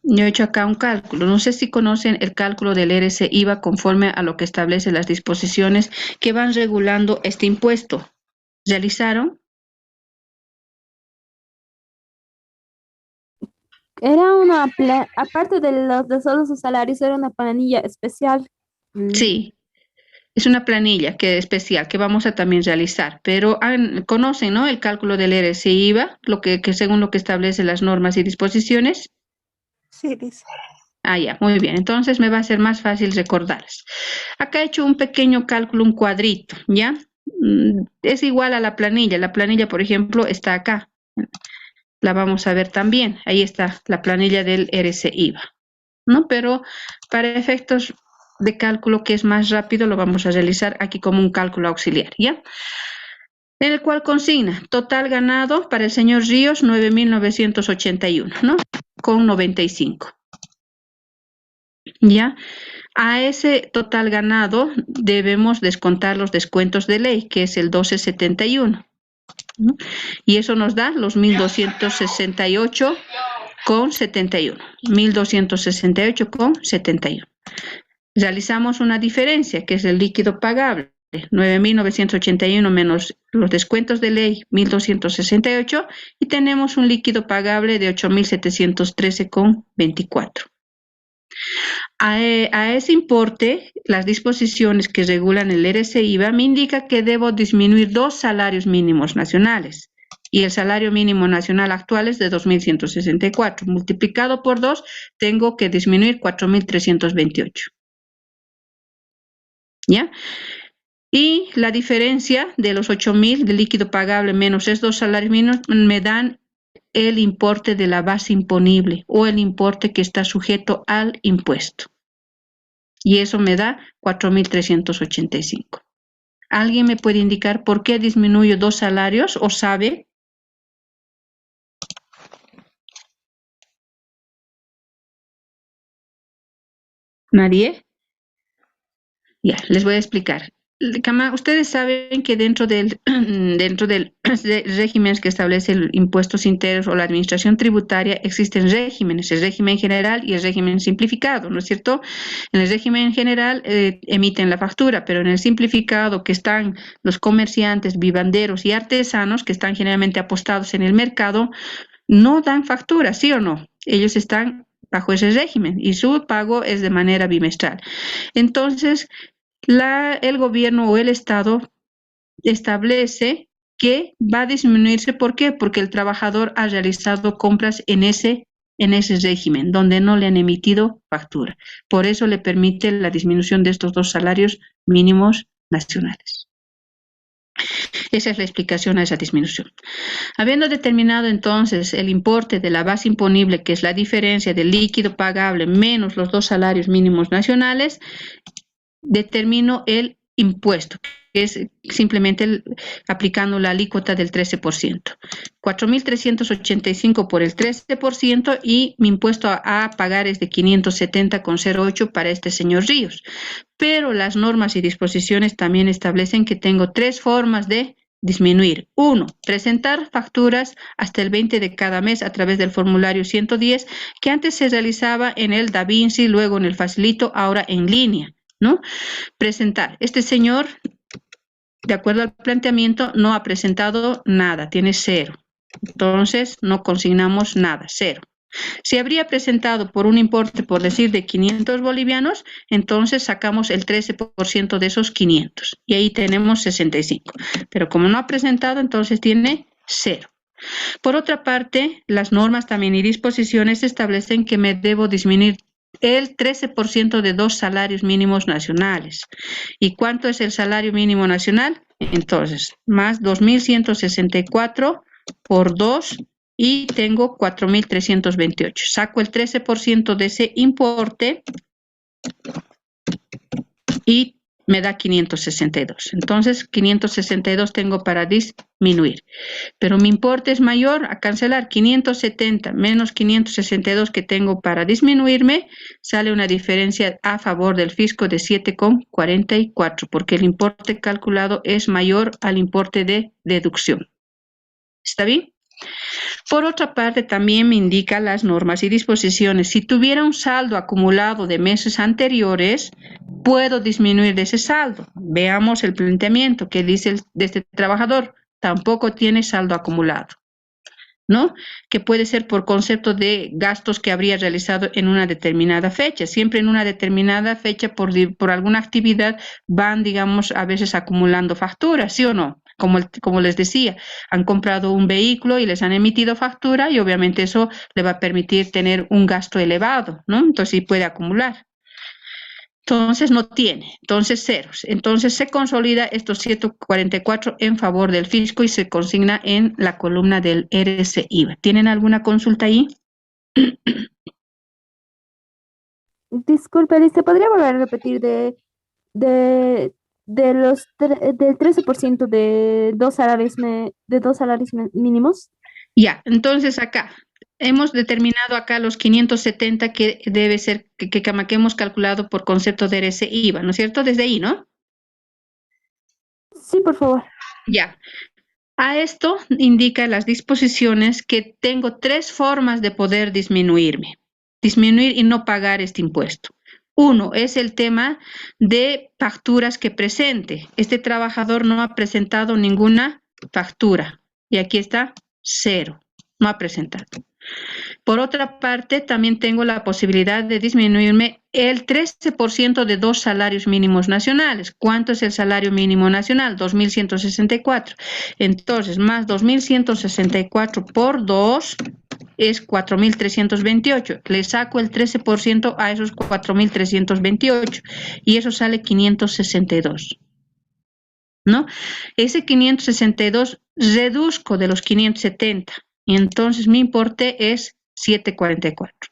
yo he hecho acá un cálculo. No sé si conocen el cálculo del RC-IVA conforme a lo que establecen las disposiciones que van regulando este impuesto. ¿Realizaron? Era una, aparte de los de solo sus salarios, era una planilla especial. Sí, es una planilla especial que vamos a también realizar, pero conocen, ¿no? El cálculo del RC-IVA, que según lo que establecen las normas y disposiciones. Sí, dice. Ah, ya, muy bien. Entonces me va a ser más fácil recordarles. Acá he hecho un pequeño cálculo, un cuadrito, ¿ya? Es igual a la planilla. La planilla, por ejemplo, está acá. La vamos a ver también. Ahí está la planilla del RC-IVA, ¿no? Pero para efectos de cálculo que es más rápido, lo vamos a realizar aquí como un cálculo auxiliar, ¿ya? En el cual consigna total ganado para el señor Ríos 9.981, ¿no? Con 95. ¿Ya? A ese total ganado debemos descontar los descuentos de ley, que es el 1271, ¿no? Y eso nos da los 1.268,71. 1.268,71. Realizamos una diferencia, que es el líquido pagable, 9.981 menos los descuentos de ley, 1.268, y tenemos un líquido pagable de 8.713,24. A ese importe, las disposiciones que regulan el RC-IVA me indica que debo disminuir 2 salarios mínimos nacionales. Y el salario mínimo nacional actual es de 2.164. Multiplicado por 2, tengo que disminuir 4.328. ¿Ya? Y la diferencia de los 8.000 de líquido pagable menos esos 2 salarios mínimos me dan el importe de la base imponible o el importe que está sujeto al impuesto. y eso me da 4.385. ¿Alguien me puede indicar por qué disminuyo 2 salarios o sabe? ¿Nadie? Ya, les voy a explicar. Ustedes saben que dentro del régimen que establece el impuestos internos o la administración tributaria existen regímenes, el régimen general y el régimen simplificado, ¿no es cierto? En el régimen general emiten la factura, pero en el simplificado que están los comerciantes, vivanderos y artesanos que están generalmente apostados en el mercado, no dan factura, ¿sí o no? Ellos están bajo ese régimen y su pago es de manera bimestral. Entonces, el gobierno o el Estado establece que va a disminuirse. ¿Por qué? Porque el trabajador ha realizado compras en ese régimen, donde no le han emitido factura. Por eso le permite la disminución de estos 2 salarios mínimos nacionales. Esa es la explicación a esa disminución. Habiendo determinado entonces el importe de la base imponible, que es la diferencia del líquido pagable menos los 2 salarios mínimos nacionales, determino el impuesto, que es simplemente aplicando la alícuota del 13%. 4.385 por el 13% y mi impuesto a pagar es de 570,08 para este señor Ríos. Pero las normas y disposiciones también establecen que tengo 3 formas de disminuir. 1. Presentar facturas hasta el 20 de cada mes a través del formulario 110, que antes se realizaba en el DaVinci, luego en el Facilito, ahora en línea, ¿no? Presentar. Este señor, de acuerdo al planteamiento, no ha presentado nada, tiene 0. Entonces, no consignamos nada, 0. Si habría presentado por un importe, por decir, de 500 bolivianos, entonces sacamos el 13% de esos 500 y ahí tenemos 65. Pero como no ha presentado, entonces tiene 0. Por otra parte, las normas también y disposiciones establecen que me debo disminuir el 13% de 2 salarios mínimos nacionales. ¿Y cuánto es el salario mínimo nacional? Entonces, más 2.164 por 2 y tengo 4.328. Saco el 13% de ese importe y me da 562. Entonces, 562 tengo para disminuir. Pero mi importe es mayor a cancelar. 570 menos 562 que tengo para disminuirme, sale una diferencia a favor del fisco de 7,44, porque el importe calculado es mayor al importe de deducción. ¿Está bien? Por otra parte, también me indica las normas y disposiciones. Si tuviera un saldo acumulado de meses anteriores, puedo disminuir de ese saldo. Veamos el planteamiento que dice de este trabajador. Tampoco tiene saldo acumulado, ¿no? Que puede ser por concepto de gastos que habría realizado en una determinada fecha. Siempre en una determinada fecha, por alguna actividad, van, digamos, a veces acumulando facturas, ¿sí o no? Como les decía, han comprado un vehículo y les han emitido factura y obviamente eso le va a permitir tener un gasto elevado, ¿no? Entonces sí puede acumular. Entonces no tiene, entonces ceros. Entonces se consolida estos 144 en favor del fisco y se consigna en la columna del RC-IVA. ¿Tienen alguna consulta ahí? Disculpe, ¿se podría volver a repetir del 13% de 2 salarios, mínimos? Ya, entonces acá hemos determinado acá los 570 que debe ser, que hemos calculado por concepto de RC-IVA, ¿no es cierto? Desde ahí, ¿no? Sí, por favor. Ya. A esto indica las disposiciones que tengo 3 formas de poder disminuir y no pagar este impuesto. 1 es el tema de facturas que presente. Este trabajador no ha presentado ninguna factura y aquí está 0, no ha presentado. Por otra parte, también tengo la posibilidad de disminuirme el 13% de 2 salarios mínimos nacionales. ¿Cuánto es el salario mínimo nacional? 2.164. Entonces, más 2.164 por 2 es 4.328. Le saco el 13% a esos 4.328 y eso sale 562. ¿No? Ese 562 reduzco de los 570 y entonces mi importe es 744.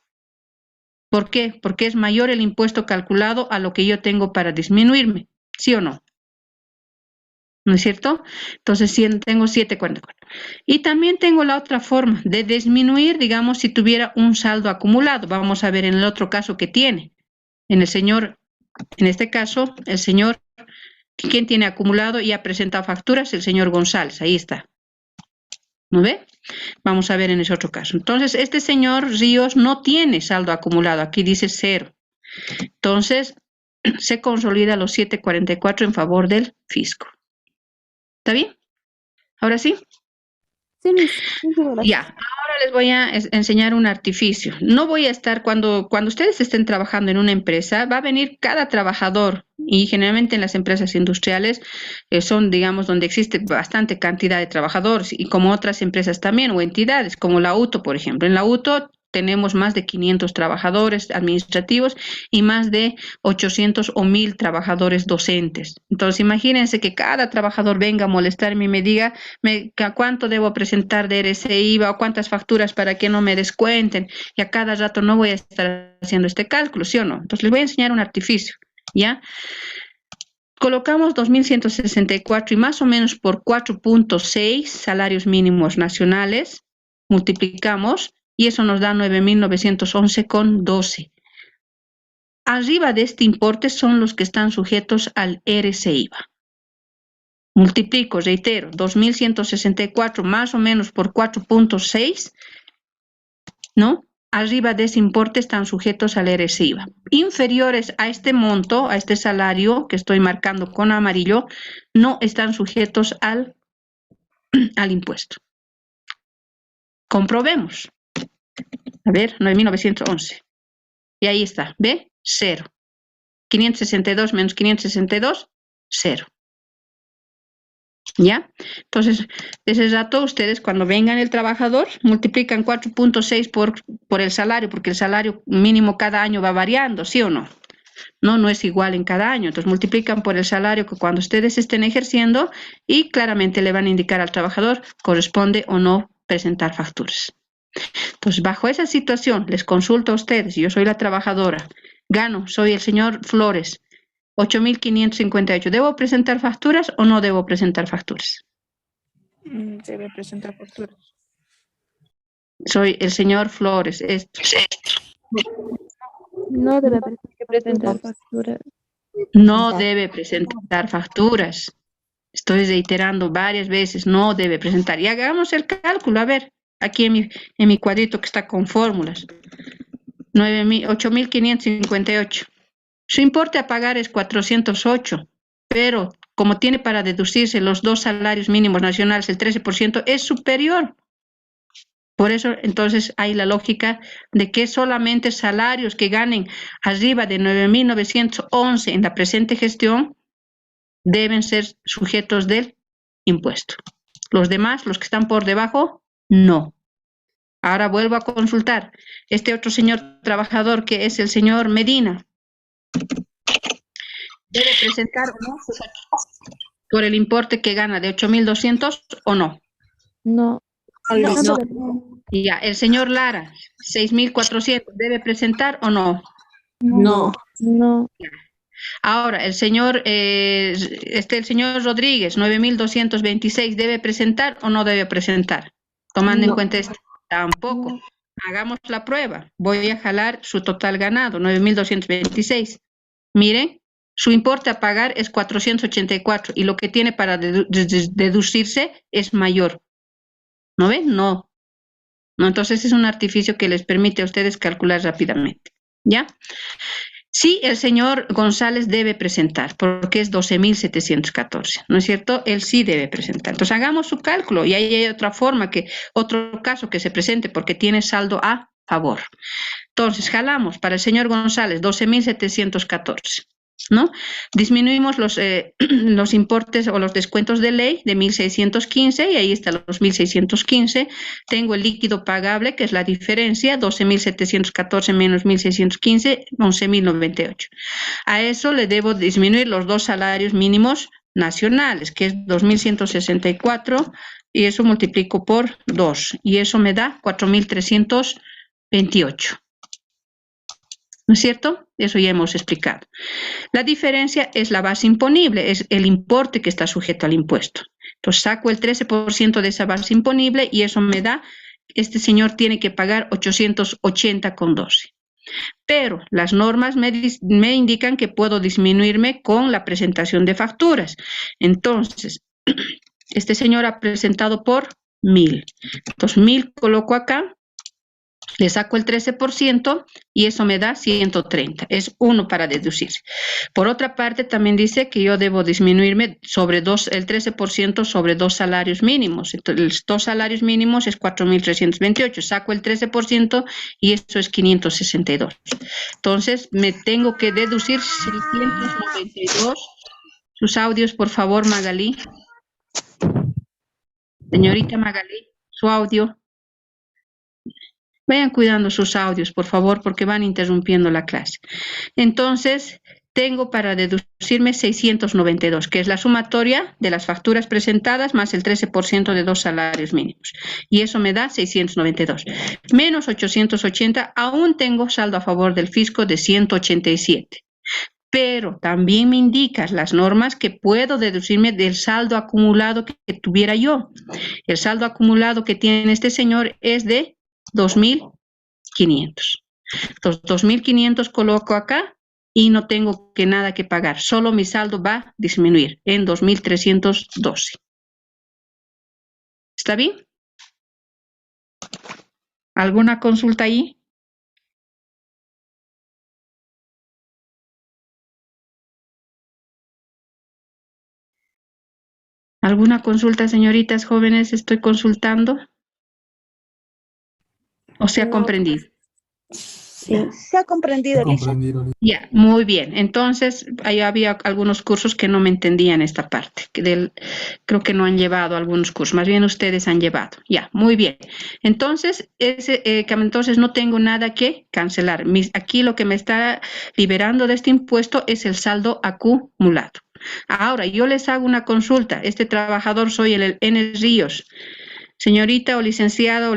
¿Por qué? Porque es mayor el impuesto calculado a lo que yo tengo para disminuirme, ¿sí o no? ¿No es cierto? Entonces tengo 7.44. Y también tengo la otra forma de disminuir, digamos, si tuviera un saldo acumulado. Vamos a ver en el otro caso que tiene. En este caso, el señor, ¿quién tiene acumulado y ha presentado facturas? El señor González, ahí está. ¿No ve? Vamos a ver en ese otro caso. Entonces, este señor Ríos no tiene saldo acumulado. Aquí dice 0. Entonces, se consolida los 7.44 en favor del fisco. ¿Está bien? ¿Ahora sí? Sí, Miss. Muchas gracias. Ya, ahora les voy a enseñar un artificio. No voy a estar, cuando ustedes estén trabajando en una empresa, va a venir cada trabajador, y generalmente en las empresas industriales son, digamos, donde existe bastante cantidad de trabajadores, y como otras empresas también, o entidades, como la UTO, por ejemplo. En la UTO tenemos más de 500 trabajadores administrativos y más de 800 o 1000 trabajadores docentes. Entonces, imagínense que cada trabajador venga a molestarme y me diga cuánto debo presentar de RCIVA o cuántas facturas para que no me descuenten. Y a cada rato no voy a estar haciendo este cálculo, ¿sí o no? Entonces, les voy a enseñar un artificio, ¿ya? Colocamos 2.164 y más o menos por 4.6 salarios mínimos nacionales, multiplicamos y eso nos da 9.911,12. Arriba de este importe son los que están sujetos al RCIVA. Multiplico, reitero, 2.164 más o menos por 4.6, ¿no? Arriba de ese importe están sujetos al RCIVA. Inferiores a este monto, a este salario que estoy marcando con amarillo, no están sujetos al impuesto. Comprobemos. A ver, 9.911. Y ahí está, ¿ve? 0. 562 menos 562, 0. ¿Ya? Entonces, ese dato, ustedes cuando vengan el trabajador, multiplican 4.6 por el salario, porque el salario mínimo cada año va variando, ¿sí o no? No es igual en cada año. Entonces, multiplican por el salario que cuando ustedes estén ejerciendo y claramente le van a indicar al trabajador corresponde o no presentar facturas. Entonces, bajo esa situación, les consulto a ustedes, yo soy la trabajadora, soy el señor Flores, 8.558. ¿Debo presentar facturas o no debo presentar facturas? Debe presentar facturas. Soy el señor Flores. No debe Presentar facturas. No debe presentar facturas. Estoy reiterando varias veces, no debe presentar. Y hagamos el cálculo, a ver, aquí en mi cuadrito que está con fórmulas. 8.558. Su importe a pagar es 408, pero como tiene para deducirse los 2 salarios mínimos nacionales, el 13% es superior. Por eso, entonces, hay la lógica de que solamente salarios que ganen arriba de 9.911 en la presente gestión deben ser sujetos del impuesto. Los demás, los que están por debajo, no. Ahora vuelvo a consultar. Este otro señor trabajador, que es el señor Medina, ¿debe presentar o no por el importe que gana de 8.200 o no? No. No. Ya, el señor Lara, 6.400, ¿debe presentar o no? No. No. Ahora, el señor Rodríguez, 9.226, ¿debe presentar o no debe presentar? Tomando en cuenta esto, tampoco. No. Hagamos la prueba. Voy a jalar su total ganado, 9.226. Miren, su importe a pagar es 484 y lo que tiene para deducirse es mayor. ¿No ven? No. Entonces es un artificio que les permite a ustedes calcular rápidamente. ¿Ya? Sí, el señor González debe presentar, porque es 12.714, ¿no es cierto? Él sí debe presentar. Entonces hagamos su cálculo y ahí hay otro caso que se presente porque tiene saldo a favor. Entonces jalamos para el señor González 12.714. ¿No? Disminuimos los importes o los descuentos de ley de 1.615 y ahí están los 1.615. Tengo el líquido pagable, que es la diferencia, 12.714 menos 1.615, 11.098. A eso le debo disminuir los 2 salarios mínimos nacionales, que es 2.164 y eso multiplico por 2 y eso me da 4.328. ¿No es cierto? Eso ya hemos explicado. La diferencia es la base imponible, es el importe que está sujeto al impuesto. Entonces saco el 13% de esa base imponible y eso me da, este señor tiene que pagar 880,12. Pero las normas me indican que puedo disminuirme con la presentación de facturas. Entonces, este señor ha presentado por 1.000. Entonces, 1.000 coloco acá, le saco el 13% y eso me da 130. Es 1 para deducir. Por otra parte, también dice que yo debo disminuirme sobre el 13% sobre 2 salarios mínimos. Entonces, los 2 salarios mínimos es 4.328. Saco el 13% y eso es 562. Entonces, me tengo que deducir 692. Sus audios, por favor, Magalí. Señorita Magalí, su audio. Vayan cuidando sus audios, por favor, porque van interrumpiendo la clase. Entonces, tengo para deducirme 692, que es la sumatoria de las facturas presentadas más el 13% de 2 salarios mínimos. Y eso me da 692. Menos 880, aún tengo saldo a favor del fisco de 187. Pero también me indican las normas que puedo deducirme del saldo acumulado que tuviera yo. El saldo acumulado que tiene este señor es de 2.500. Entonces, 2.500 coloco acá y no tengo nada que pagar. Solo mi saldo va a disminuir en 2.312. ¿Está bien? ¿Alguna consulta ahí? ¿Alguna consulta, señoritas jóvenes? Estoy consultando. ¿O se ha No. comprendido? Sí. Se ha comprendido, Alicia. Comprendido. Ya, muy bien. Entonces, ahí había algunos cursos que no me entendían esta parte. Creo que no han llevado algunos cursos. Más bien ustedes han llevado. Ya, muy bien. Entonces, entonces no tengo nada que cancelar. Aquí lo que me está liberando de este impuesto es el saldo acumulado. Ahora, yo les hago una consulta. Este trabajador soy el N. Ríos. Señorita o licenciado,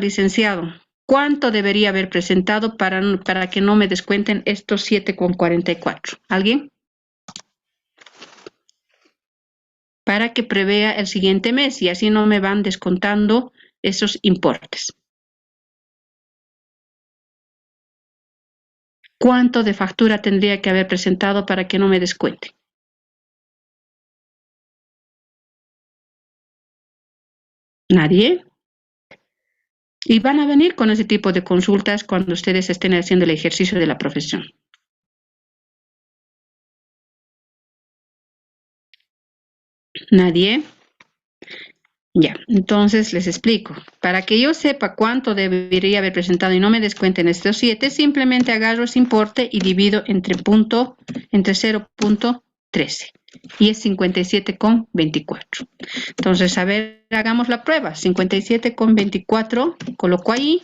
¿cuánto debería haber presentado para que no me descuenten estos 7,44? ¿Alguien? Para que prevea el siguiente mes y así no me van descontando esos importes. ¿Cuánto de factura tendría que haber presentado para que no me descuenten? ¿Nadie? Y van a venir con ese tipo de consultas cuando ustedes estén haciendo el ejercicio de la profesión. ¿Nadie? Ya, entonces les explico. Para que yo sepa cuánto debería haber presentado y no me descuenten estos 7, simplemente agarro ese importe y divido entre 0.13 y es 57,24. Entonces, a ver, hagamos la prueba. 57,24, coloco ahí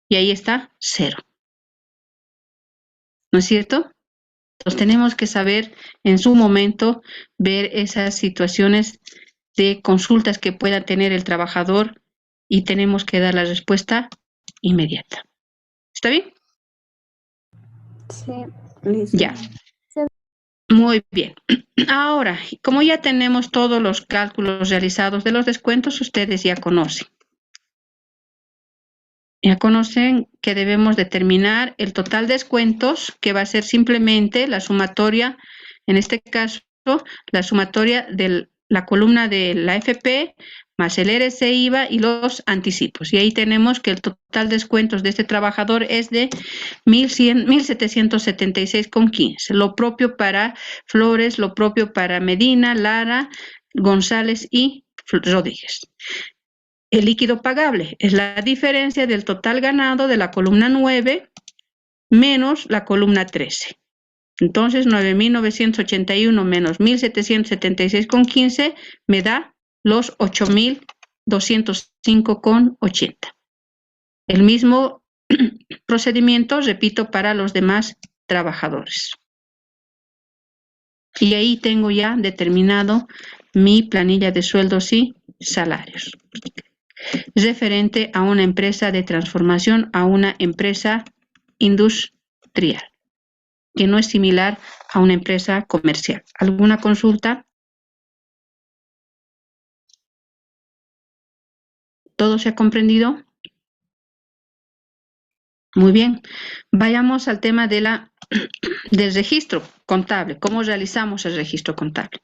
y ahí está 0. ¿No es cierto? Entonces, tenemos que saber en su momento ver esas situaciones de consultas que pueda tener el trabajador y tenemos que dar la respuesta inmediata. ¿Está bien? Sí, listo. Ya. Muy bien. Ahora, como ya tenemos todos los cálculos realizados de los descuentos, ustedes ya conocen. Ya conocen que debemos determinar el total de descuentos, que va a ser simplemente la sumatoria, en este caso, la sumatoria de la columna de la AFP más el RC IVA y los anticipos. Y ahí tenemos que el total de descuentos de este trabajador es de 1.776,15. Lo propio para Flores, lo propio para Medina, Lara, González y Rodríguez. El líquido pagable es la diferencia del total ganado de la columna 9 menos la columna 13. Entonces, 9.981 menos 1.776,15 me da los 8.205,80. El mismo procedimiento, repito, para los demás trabajadores. Y ahí tengo ya determinado mi planilla de sueldos y salarios. Referente a una empresa de transformación a una empresa industrial. que no es similar a una empresa comercial. ¿Alguna consulta? ¿Todo se ha comprendido? Muy bien. Vayamos al tema de del registro contable. ¿Cómo realizamos el registro contable?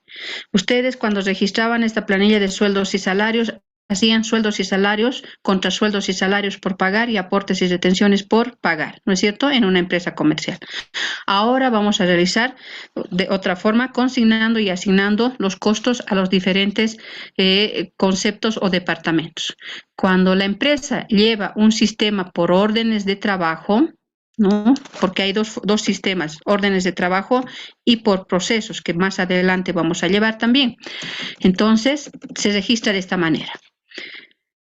Ustedes cuando registraban esta planilla de sueldos y salarios, hacían sueldos y salarios contra sueldos y salarios por pagar y aportes y retenciones por pagar, ¿no es cierto?, en una empresa comercial. Ahora vamos a realizar de otra forma, consignando y asignando los costos a los diferentes conceptos o departamentos. Cuando la empresa lleva un sistema por órdenes de trabajo, ¿no? Porque hay dos sistemas, órdenes de trabajo y por procesos, que más adelante vamos a llevar también. Entonces, se registra de esta manera.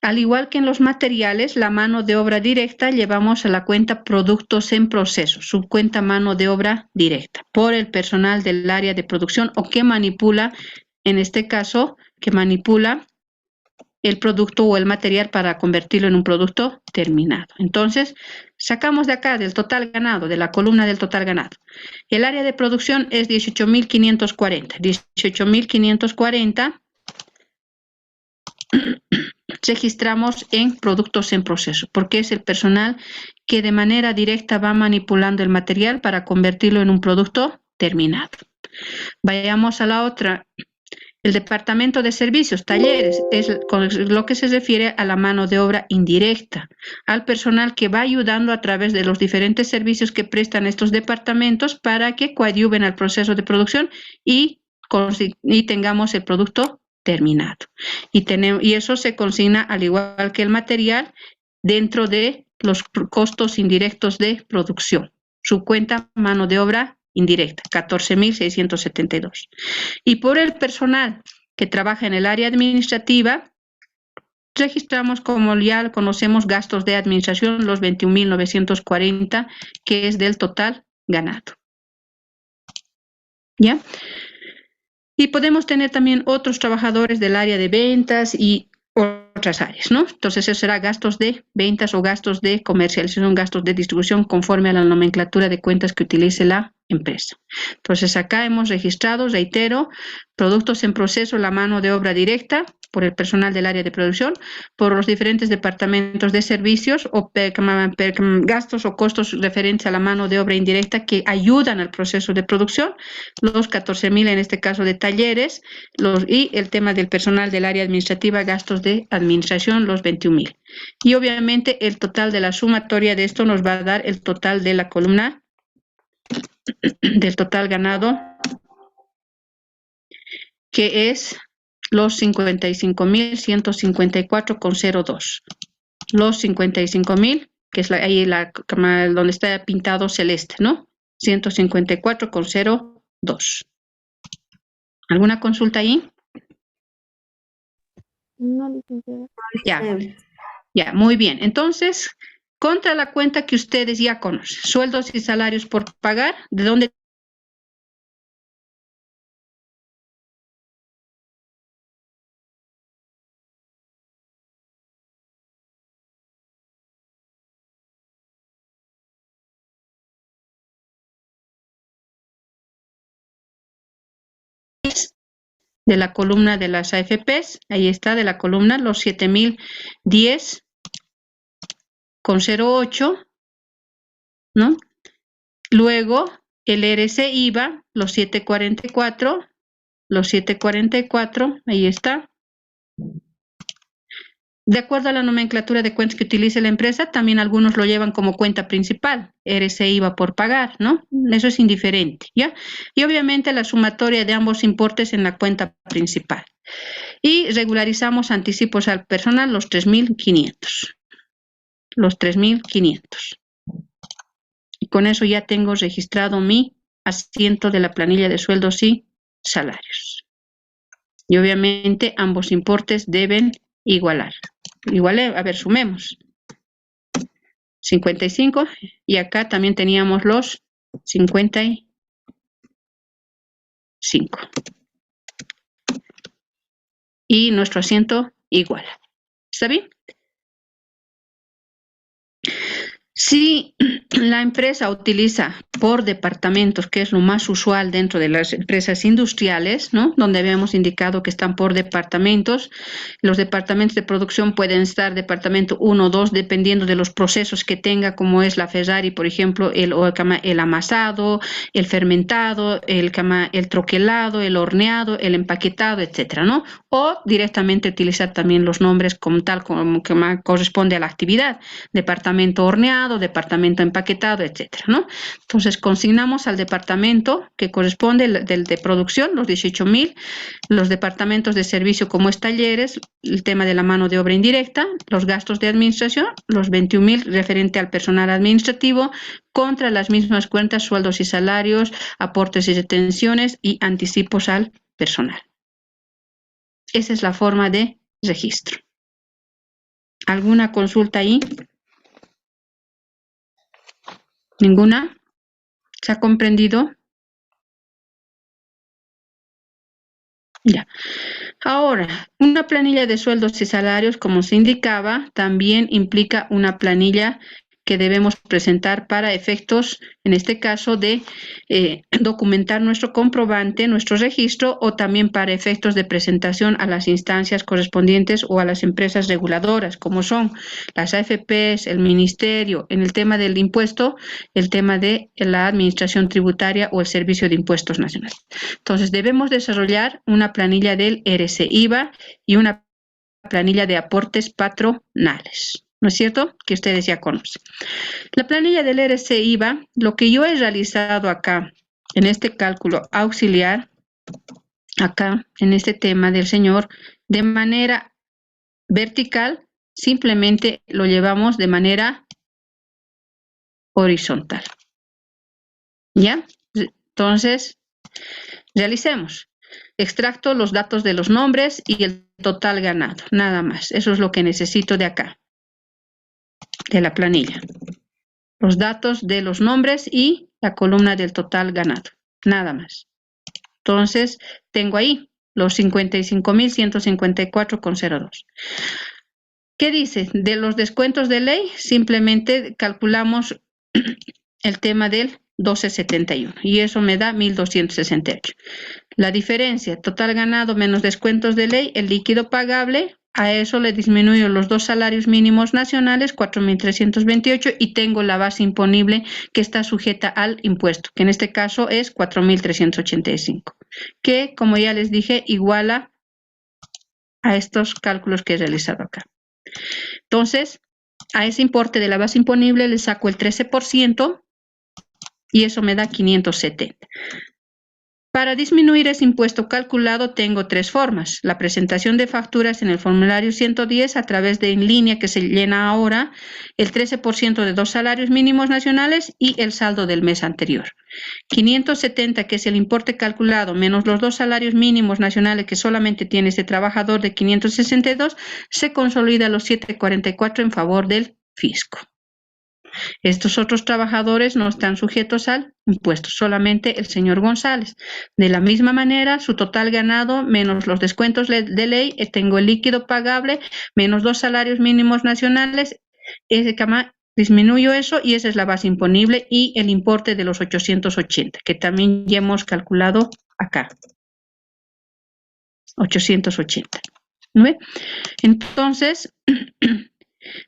Al igual que en los materiales, la mano de obra directa llevamos a la cuenta productos en proceso, subcuenta mano de obra directa, por el personal del área de producción o que manipula, en este caso, que manipula el producto o el material para convertirlo en un producto terminado. Entonces, sacamos de acá del total ganado, de la columna del total ganado. El área de producción es 18.540. 18.540 registramos en productos en proceso, porque es el personal que de manera directa va manipulando el material para convertirlo en un producto terminado. Vayamos a la otra. El departamento de servicios, talleres, es con lo que se refiere a la mano de obra indirecta, al personal que va ayudando a través de los diferentes servicios que prestan estos departamentos para que coadyuven al proceso de producción y tengamos el producto terminado. Y eso se consigna, al igual que el material, dentro de los costos indirectos de producción. Su cuenta mano de obra indirecta, 14.672. Y por el personal que trabaja en el área administrativa, registramos, como ya conocemos, gastos de administración, los 21.940, que es del total ganado. ¿Ya? Y podemos tener también otros trabajadores del área de ventas y otras áreas, ¿no? Entonces, eso será gastos de ventas o gastos de comercialización, gastos de distribución, conforme a la nomenclatura de cuentas que utilice la empresa. Entonces, acá hemos registrado, reitero, productos en proceso, la mano de obra directa, por el personal del área de producción, por los diferentes departamentos de servicios o gastos o costos referentes a la mano de obra indirecta que ayudan al proceso de producción, los 14.000 en este caso de talleres, y el tema del personal del área administrativa, gastos de administración, los 21.000. Y obviamente el total de la sumatoria de esto nos va a dar el total de la columna del total ganado, que es los 55.154,02. Los 55.000, que es ahí donde está pintado celeste, ¿no? 154,02. ¿Alguna consulta ahí? No, licenciada. Ya, muy bien. Entonces, contra la cuenta que ustedes ya conocen, sueldos y salarios por pagar, ¿de dónde? De la columna de las AFPs, ahí está, de la columna, los 7.010,08, ¿no? Luego, el RC IVA, los 744, ahí está. De acuerdo a la nomenclatura de cuentas que utilice la empresa, también algunos lo llevan como cuenta principal, RC IVA por pagar, ¿no? Eso es indiferente, ¿ya? Y obviamente la sumatoria de ambos importes en la cuenta principal. Y regularizamos anticipos al personal, los 3.500. Los 3.500. Y con eso ya tengo registrado mi asiento de la planilla de sueldos y salarios. Y obviamente ambos importes deben igualar. A ver, sumemos. 55 y acá también teníamos los 55. Y nuestro asiento igual. ¿Está bien? Si la empresa utiliza por departamentos, que es lo más usual dentro de las empresas industriales, ¿no? Donde habíamos indicado que están por departamentos, los departamentos de producción pueden estar departamento 1 o 2, dependiendo de los procesos que tenga, como es la Ferrari, por ejemplo, el amasado, el fermentado, el troquelado, el horneado, el empaquetado, etcétera, ¿no? O directamente utilizar también los nombres como tal, como que corresponde a la actividad, departamento horneado, departamento empaquetado, etcétera, ¿no? Entonces consignamos al departamento que corresponde del de producción, los 18.000, los departamentos de servicio como es talleres, el tema de la mano de obra indirecta, los gastos de administración, los 21.000 referente al personal administrativo, contra las mismas cuentas, sueldos y salarios, aportes y retenciones y anticipos al personal. Esa es la forma de registro. ¿Alguna consulta ahí? ¿Ninguna? ¿Se ha comprendido? Ya. Ahora, una planilla de sueldos y salarios, como se indicaba, también implica una planilla que debemos presentar para efectos, en este caso, de documentar nuestro comprobante, nuestro registro, o también para efectos de presentación a las instancias correspondientes o a las empresas reguladoras, como son las AFPs, el ministerio, en el tema del impuesto, el tema de la administración tributaria o el servicio de impuestos nacionales. Entonces, debemos desarrollar una planilla del RC-IVA y una planilla de aportes patronales. ¿No es cierto? Que ustedes ya conocen. La planilla del RC-IVA, lo que yo he realizado acá, en este cálculo auxiliar, acá, en este tema del señor, de manera vertical, simplemente lo llevamos de manera horizontal. ¿Ya? Entonces, realicemos. Extracto los datos de los nombres y el total ganado, nada más. Eso es lo que necesito de acá, de la planilla. Los datos de los nombres y la columna del total ganado, nada más. Entonces, tengo ahí los 55.154,02. ¿Qué dice? De los descuentos de ley, simplemente calculamos el tema del 1271 y eso me da 1.268. La diferencia, total ganado menos descuentos de ley, el líquido pagable, a eso le disminuyo los dos salarios mínimos nacionales, 4.328, y tengo la base imponible que está sujeta al impuesto, que en este caso es 4.385, que, como ya les dije, iguala a estos cálculos que he realizado acá. Entonces, a ese importe de la base imponible le saco el 13%, y eso me da 570. Para disminuir ese impuesto calculado tengo tres formas. La presentación de facturas en el formulario 110 a través de en línea que se llena ahora, el 13% de dos salarios mínimos nacionales y el saldo del mes anterior. 570, que es el importe calculado, menos los dos salarios mínimos nacionales que solamente tiene este trabajador de 562, se consolida los 744 en favor del fisco. Estos otros trabajadores no están sujetos al impuesto, solamente el señor González. De la misma manera, su total ganado menos los descuentos de ley, tengo el líquido pagable menos dos salarios mínimos nacionales, disminuyo eso y esa es la base imponible y el importe de los 880, que también ya hemos calculado acá. 880. ¿No? Entonces,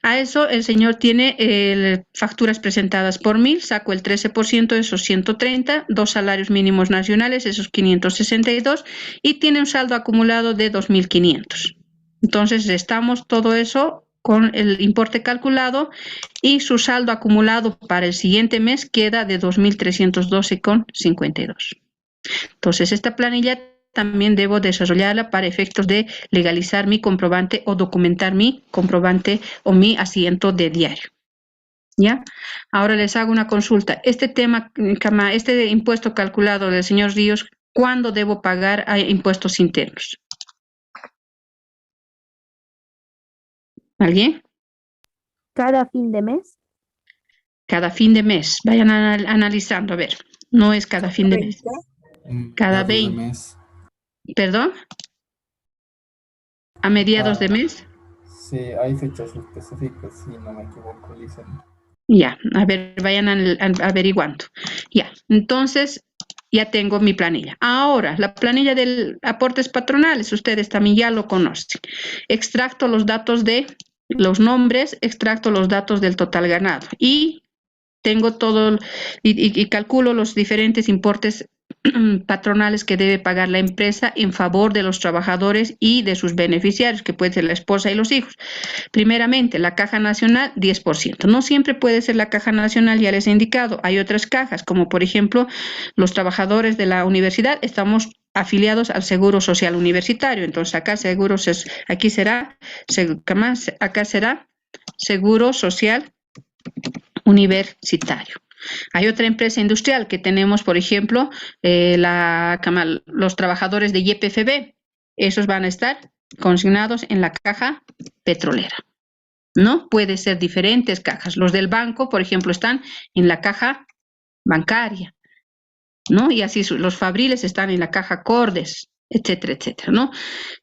a eso el señor tiene facturas presentadas por 1.000, saco el 13% de esos 130, dos salarios mínimos nacionales, esos 562, y tiene un saldo acumulado de 2.500. Entonces restamos todo eso con el importe calculado y su saldo acumulado para el siguiente mes queda de 2.312,52. Entonces esta planilla también debo desarrollarla para efectos de legalizar mi comprobante o documentar mi comprobante o mi asiento de diario. ¿Ya? Ahora les hago una consulta. Este tema, este impuesto calculado del señor Ríos, ¿cuándo debo pagar a impuestos internos? ¿Alguien? Cada fin de mes. Cada fin de mes. Vayan analizando, a ver. No es cada fin de mes. Cada 20. Mes. ¿Perdón? ¿A mediados de mes? Sí, hay fechas específicas, si no me equivoco, dicen. Ya, a ver, vayan averiguando. Ya, entonces ya tengo mi planilla. Ahora, la planilla de aportes patronales, ustedes también ya lo conocen. Extracto los datos de los nombres, extracto los datos del total ganado y tengo todo y calculo los diferentes importes patronales que debe pagar la empresa en favor de los trabajadores y de sus beneficiarios, que puede ser la esposa y los hijos. Primeramente, la caja nacional, 10%. No siempre puede ser la caja nacional, ya les he indicado. Hay otras cajas, como por ejemplo, los trabajadores de la universidad, estamos afiliados al Seguro Social Universitario. Entonces, acá aquí será, acá será Seguro Social Universitario. Hay otra empresa industrial que tenemos, por ejemplo, los trabajadores de YPFB. Esos van a estar consignados en la caja petrolera. ¿No? Puede ser diferentes cajas. Los del banco, por ejemplo, están en la caja bancaria, ¿no? Y así los fabriles están en la caja Cordes, etcétera, etcétera, ¿no?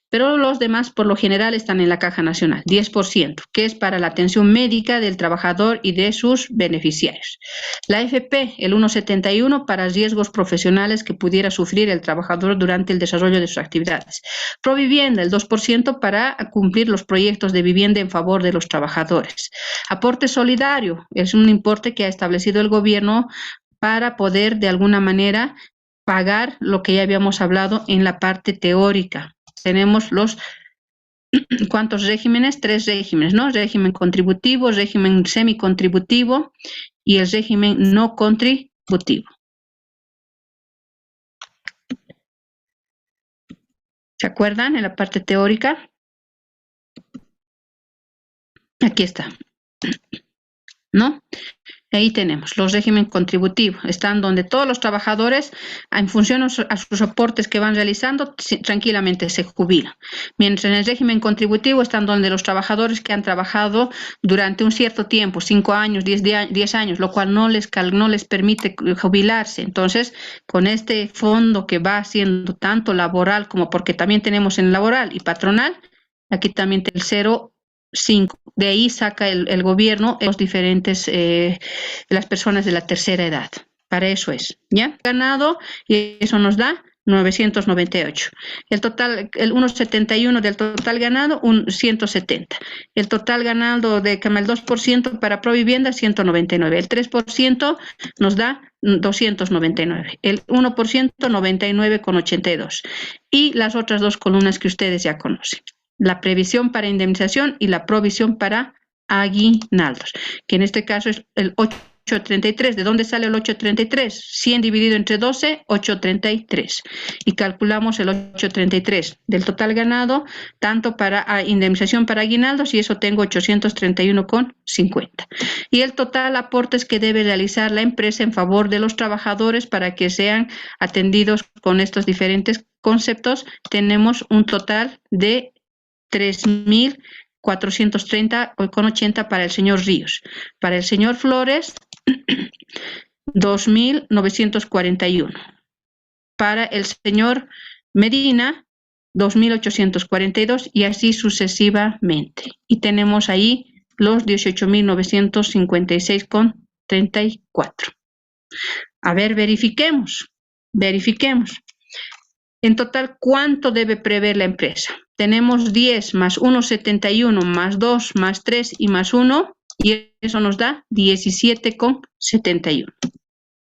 Pero los demás, por lo general, están en la caja nacional, 10%, que es para la atención médica del trabajador y de sus beneficiarios. La AFP, el 1,71 para riesgos profesionales que pudiera sufrir el trabajador durante el desarrollo de sus actividades. Provivienda, el 2% para cumplir los proyectos de vivienda en favor de los trabajadores. Aporte solidario, es un importe que ha establecido el gobierno para poder, de alguna manera, pagar lo que ya habíamos hablado en la parte teórica. Tenemos ¿cuántos regímenes? 3 regímenes, ¿no? Régimen contributivo, régimen semicontributivo y el régimen no contributivo. ¿Se acuerdan en la parte teórica? Aquí está, ¿no? Ahí tenemos los regímenes contributivos, están donde todos los trabajadores, en función a sus aportes que van realizando, tranquilamente se jubilan. Mientras en el régimen contributivo están donde los trabajadores que han trabajado durante un cierto tiempo, 5 años, 10 años, lo cual no les permite jubilarse. Entonces, con este fondo que va siendo tanto laboral como porque también tenemos en laboral y patronal, aquí también el 0,5. De ahí saca el gobierno los diferentes, las personas de la tercera edad. Para eso es, ¿ya? Ganado, y eso nos da 998. El total, el 1,71 del total ganado, 170. El total ganado de el 2% para Provivienda, 199. El 3% nos da 299. El 1%, 99,82. Y las otras dos columnas que ustedes ya conocen. La previsión para indemnización y la provisión para aguinaldos, que en este caso es el 833. ¿De dónde sale el 833? 100 dividido entre 12, 833. Y calculamos el 833 del total ganado, tanto para indemnización para aguinaldos, y eso tengo 831,50. Y el total aportes que debe realizar la empresa en favor de los trabajadores para que sean atendidos con estos diferentes conceptos, tenemos un total de 3.430,80 para el señor Ríos. Para el señor Flores, 2.941. Para el señor Medina, 2.842 y así sucesivamente. Y tenemos ahí los 18.956,34. A ver, verifiquemos. En total, ¿cuánto debe prever la empresa? Tenemos 10 más 1,71 más 2 más 3 y más 1, y eso nos da 17,71,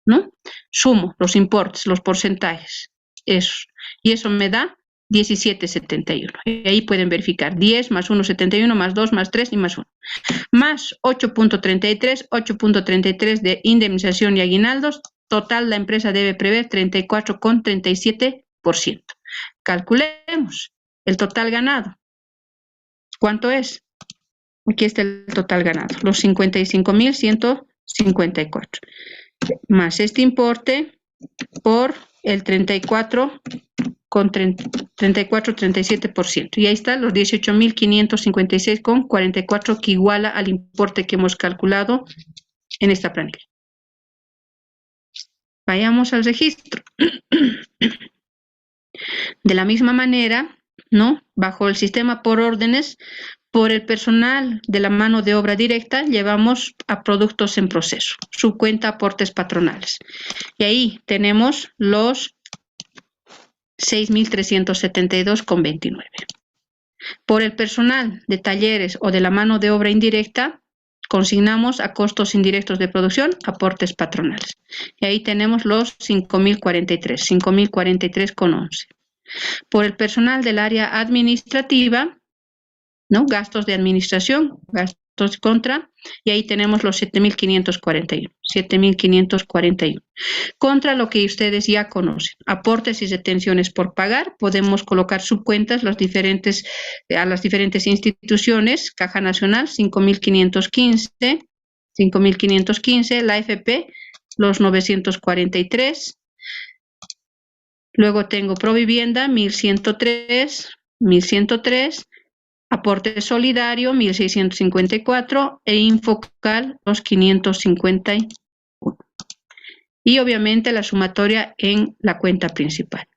¿no? Sumo los importes, los porcentajes, eso, y eso me da 17,71. Y ahí pueden verificar 10 más 1,71 más 2 más 3 y más 1. Más 8,33 de indemnización y aguinaldos. Total, la empresa debe prever 34,37%. Calculemos el total ganado. ¿Cuánto es? Aquí está el total ganado, los 55.154. Más este importe por el 34,37%. Y ahí está los 18.556,44 que iguala al importe que hemos calculado en esta planilla. Vayamos al registro. De la misma manera, ¿no? Bajo el sistema por órdenes, por el personal de la mano de obra directa, llevamos a productos en proceso, subcuenta aportes patronales. Y ahí tenemos los 6.372,29. Por el personal de talleres o de la mano de obra indirecta, consignamos a costos indirectos de producción aportes patronales. Y ahí tenemos los 5.043,11. Por el personal del área administrativa, ¿no? Gastos de administración, gastos contra, y ahí tenemos los 7.541. Contra lo que ustedes ya conocen, aportes y retenciones por pagar, podemos colocar subcuentas a las diferentes instituciones, Caja Nacional, 5.515, la AFP, los 943, luego tengo Provivienda, 1.103, aporte solidario, 1.654, e Infocal, los 551. Y obviamente la sumatoria en la cuenta principal.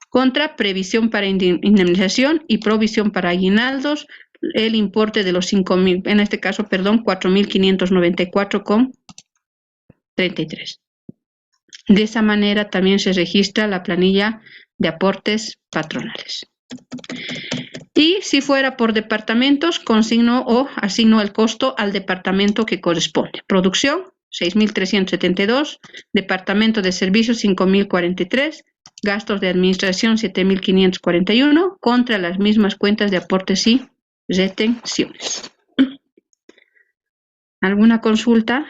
Contra previsión para indemnización y provisión para aguinaldos, el importe de los 4.594,33. De esa manera también se registra la planilla de aportes patronales. Y si fuera por departamentos, consigno o asigno el costo al departamento que corresponde. Producción, 6.372, departamento de servicios, 5.043, gastos de administración, 7.541, contra las mismas cuentas de aportes y retenciones. ¿Alguna consulta?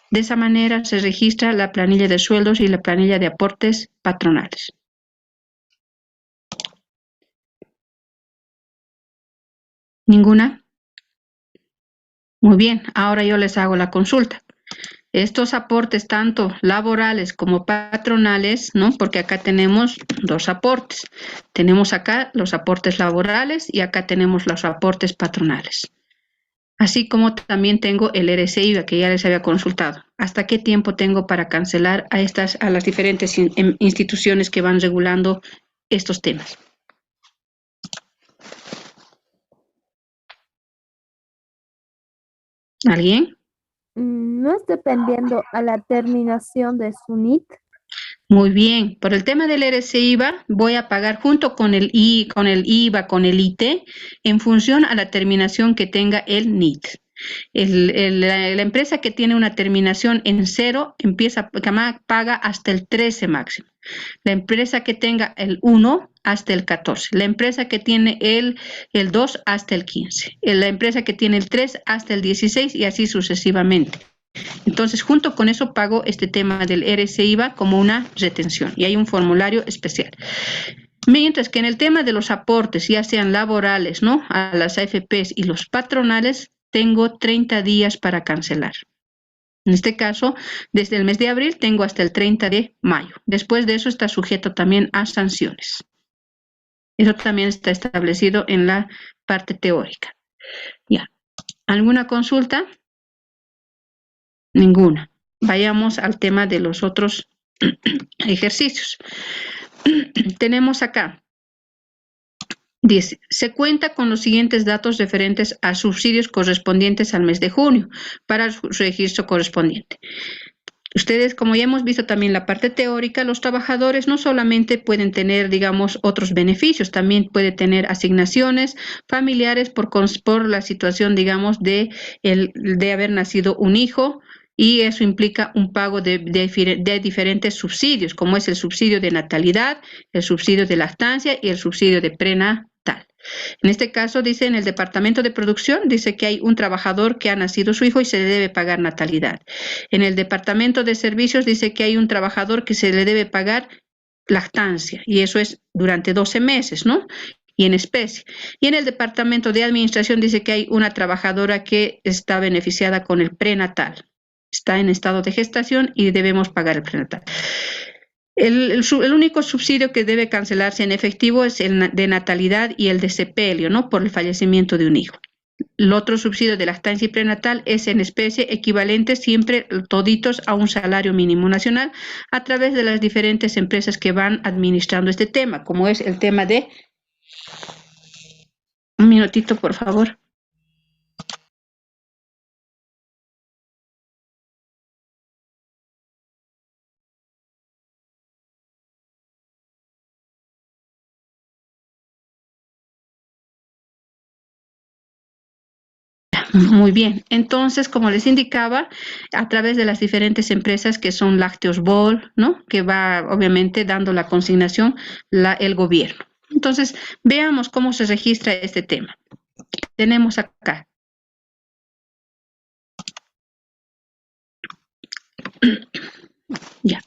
De esa manera se registra la planilla de sueldos y la planilla de aportes patronales. ¿Ninguna? Muy bien, ahora yo les hago la consulta. Estos aportes, tanto laborales como patronales, ¿no? Porque acá tenemos dos aportes. Tenemos acá los aportes laborales y acá tenemos los aportes patronales. Así como también tengo el RCI que ya les había consultado. ¿Hasta qué tiempo tengo para cancelar a las diferentes instituciones que van regulando estos temas? ¿Alguien? No es dependiendo a la terminación de su NIT. Muy bien. Por el tema del RCIVA, voy a pagar junto con el IVA, con el IT, en función a la terminación que tenga el NIT. La empresa que tiene una terminación en 0 paga hasta el 13 máximo. La empresa que tenga el 1 hasta el 14. La empresa que tiene el 2 hasta el 15. La empresa que tiene el 3 hasta el 16 y así sucesivamente. Entonces, junto con eso pago este tema del RCIVA como una retención y hay un formulario especial. Mientras que en el tema de los aportes, ya sean laborales, ¿no? A las AFPs y los patronales, tengo 30 días para cancelar. En este caso, desde el mes de abril tengo hasta el 30 de mayo. Después de eso está sujeto también a sanciones. Eso también está establecido en la parte teórica. Ya. ¿Alguna consulta? Ninguna. Vayamos al tema de los otros ejercicios. Tenemos acá. Dice, se cuenta con los siguientes datos referentes a subsidios correspondientes al mes de junio para su registro correspondiente. Ustedes, como ya hemos visto también la parte teórica, los trabajadores no solamente pueden tener, digamos, otros beneficios, también puede tener asignaciones familiares por la situación, digamos, de haber nacido un hijo, y eso implica un pago de diferentes subsidios, como es el subsidio de natalidad, el subsidio de lactancia y el subsidio de prenatal. En este caso, dice en el departamento de producción, dice que hay un trabajador que ha nacido su hijo y se le debe pagar natalidad. En el departamento de servicios dice que hay un trabajador que se le debe pagar lactancia, y eso es durante 12 meses, ¿no? Y en especie. Y en el departamento de administración dice que hay una trabajadora que está beneficiada con el prenatal. Está en estado de gestación y debemos pagar el prenatal. El único subsidio que debe cancelarse en efectivo es el de natalidad y el de sepelio, ¿no? Por el fallecimiento de un hijo. El otro subsidio de lactancia y prenatal es en especie equivalente siempre toditos a un salario mínimo nacional a través de las diferentes empresas que van administrando este tema, como es el tema de Un minutito, por favor. Muy bien, entonces, como les indicaba, a través de las diferentes empresas que son Lácteos Bol, ¿no? Que va obviamente dando la consignación el gobierno. Entonces, veamos cómo se registra este tema. Tenemos acá. Ya.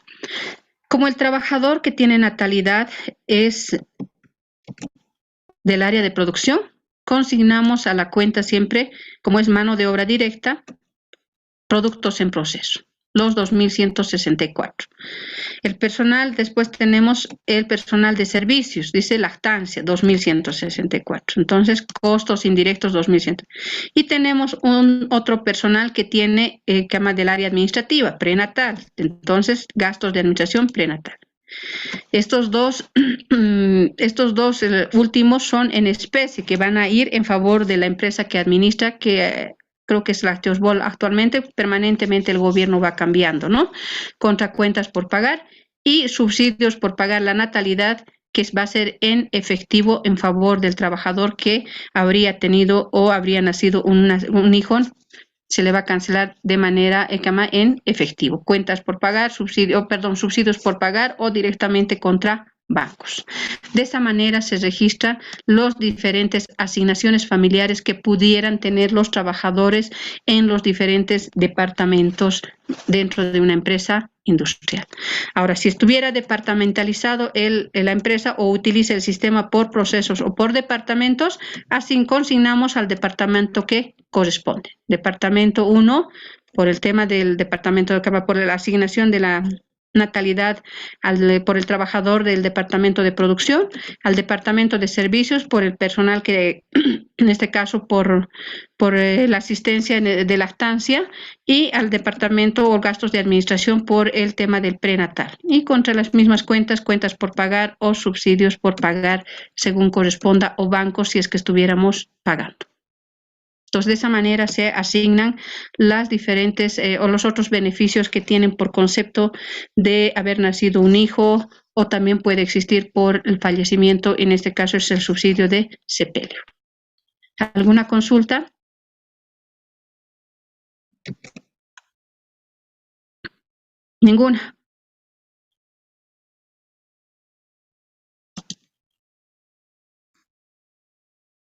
Como el trabajador que tiene natalidad es del área de producción, consignamos a la cuenta siempre, como es mano de obra directa, productos en proceso, los 2.164. El personal, después tenemos el personal de servicios, dice lactancia, 2.164. Entonces, costos indirectos, 2.100. Y tenemos otro personal que tiene cama del área administrativa, prenatal. Entonces, gastos de administración prenatal. Estos dos últimos son en especie, que van a ir en favor de la empresa que administra, que creo que es Lácteos Bol actualmente. Permanentemente el gobierno va cambiando, ¿no? Contra cuentas por pagar y subsidios por pagar la natalidad, que va a ser en efectivo en favor del trabajador que habría tenido o habría nacido un hijo. Se le va a cancelar de manera en efectivo. Cuentas por pagar, subsidios por pagar o directamente contra bancos. De esa manera se registran las diferentes asignaciones familiares que pudieran tener los trabajadores en los diferentes departamentos dentro de una empresa industrial. Ahora, si estuviera departamentalizado la empresa o utiliza el sistema por procesos o por departamentos, así consignamos al departamento que corresponde. Departamento 1, por el tema del departamento por la asignación de la natalidad por el trabajador del departamento de producción, al departamento de servicios por el personal que, en este caso, por la asistencia de lactancia, y al departamento o gastos de administración por el tema del prenatal. Y contra las mismas cuentas por pagar o subsidios por pagar según corresponda, o bancos si es que estuviéramos pagando. Entonces, de esa manera se asignan las diferentes o los otros beneficios que tienen por concepto de haber nacido un hijo, o también puede existir por el fallecimiento. En este caso es el subsidio de sepelio. ¿Alguna consulta? Ninguna.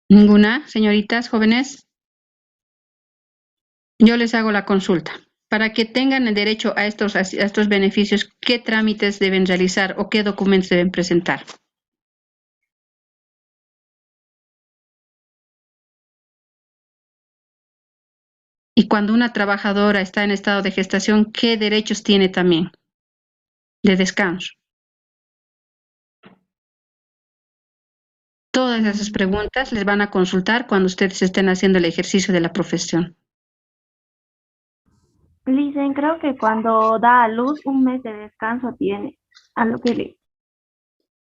Ninguna, señoritas, jóvenes. Yo les hago la consulta. Para que tengan el derecho a estos beneficios, ¿qué trámites deben realizar o qué documentos deben presentar? Y cuando una trabajadora está en estado de gestación, ¿qué derechos tiene también de descanso? Todas esas preguntas les van a consultar cuando ustedes estén haciendo el ejercicio de la profesión. Dicen, creo que cuando da a luz, un mes de descanso tiene, a lo que le...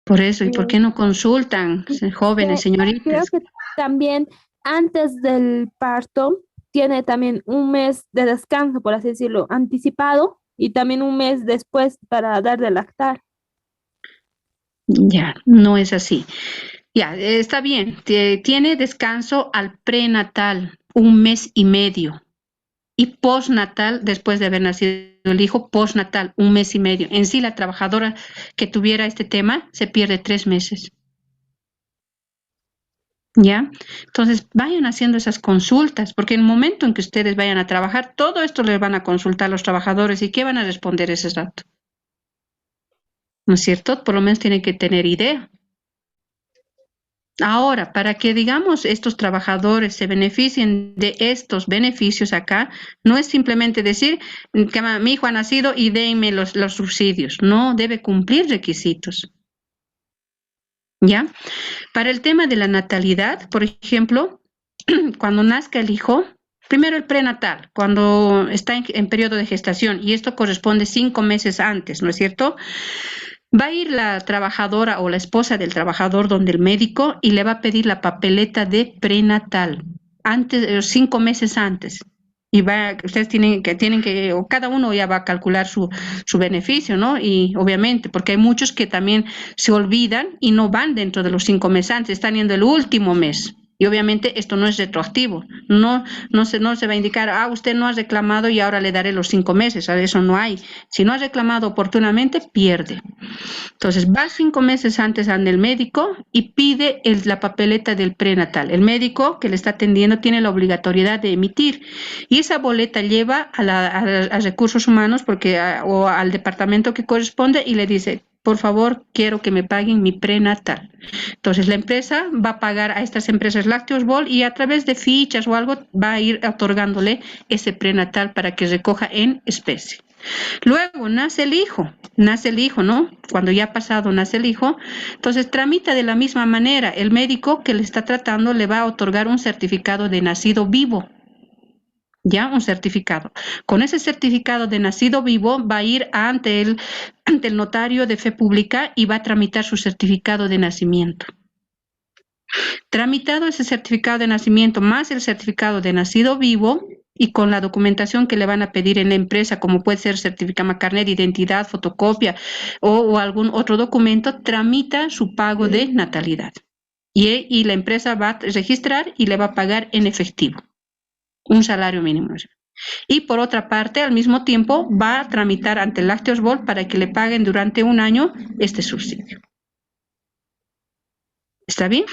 Por eso, ¿y por qué no consultan, jóvenes, Creo señoritas? que también antes del parto tiene también un mes de descanso, por así decirlo, anticipado, y también un mes después para dar de lactar. Ya, no es así. Ya, está bien. Tiene descanso al prenatal, 1 mes y medio. Y postnatal, después de haber nacido el hijo, postnatal, 1 mes y medio. En sí, la trabajadora que tuviera este tema se pierde 3 meses. ¿Ya? Entonces, vayan haciendo esas consultas, porque en el momento en que ustedes vayan a trabajar, todo esto les van a consultar los trabajadores. ¿Y qué van a responder ese rato? ¿No es cierto? Por lo menos tienen que tener idea. Ahora, para que, digamos, estos trabajadores se beneficien de estos beneficios acá, no es simplemente decir que mi hijo ha nacido y denme los subsidios. No, debe cumplir requisitos. ¿Ya? Para el tema de la natalidad, por ejemplo, cuando nazca el hijo, primero el prenatal, cuando está en periodo de gestación, y esto corresponde 5 meses antes, ¿no es cierto? Va a ir la trabajadora o la esposa del trabajador donde el médico y le va a pedir la papeleta de prenatal, antes, 5 meses antes. Y ustedes tienen que, o cada uno ya va a calcular su beneficio, ¿no? Y obviamente, porque hay muchos que también se olvidan y no van dentro de los 5 meses antes, están yendo el último mes. Y obviamente esto no es retroactivo, no se va a indicar, usted no ha reclamado y ahora le daré los 5 meses, eso no hay. Si no ha reclamado oportunamente, pierde. Entonces va 5 meses antes ante el médico y pide la papeleta del prenatal. El médico que le está atendiendo tiene la obligatoriedad de emitir y esa boleta lleva a recursos humanos o al departamento que corresponde y le dice, por favor, quiero que me paguen mi prenatal. Entonces la empresa va a pagar a estas empresas Lácteos Bol y a través de fichas o algo va a ir otorgándole ese prenatal para que recoja en especie. Luego nace el hijo, ¿no? Cuando ya ha pasado nace el hijo, entonces tramita de la misma manera. El médico que le está tratando le va a otorgar un certificado de nacido vivo. Ya, un certificado. Con ese certificado de nacido vivo va a ir ante el notario de fe pública y va a tramitar su certificado de nacimiento. Tramitado ese certificado de nacimiento más el certificado de nacido vivo y con la documentación que le van a pedir en la empresa, como puede ser certificado, carnet de identidad, fotocopia o algún otro documento, tramita su pago de natalidad. Y la empresa va a registrar y le va a pagar en efectivo un salario mínimo. Y por otra parte, al mismo tiempo, va a tramitar ante el Lácteos Bol para que le paguen durante un año este subsidio. ¿Está bien?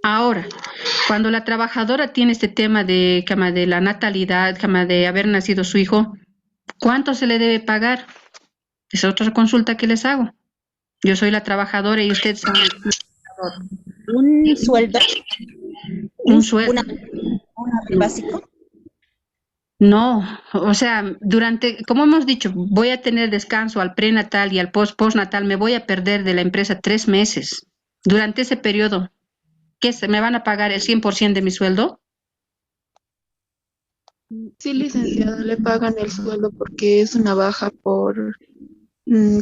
Ahora, cuando la trabajadora tiene este tema de la natalidad, de haber nacido su hijo, ¿cuánto se le debe pagar? Es otra consulta que les hago. Yo soy la trabajadora y ustedes son el trabajador. Un sueldo. Un sueldo. Un básico. No, o sea, como hemos dicho, voy a tener descanso al prenatal y al postnatal, me voy a perder de la empresa 3 meses. Durante ese periodo, ¿qué me van a pagar el 100% de mi sueldo? Sí, licenciada, le pagan el sueldo porque es una baja por,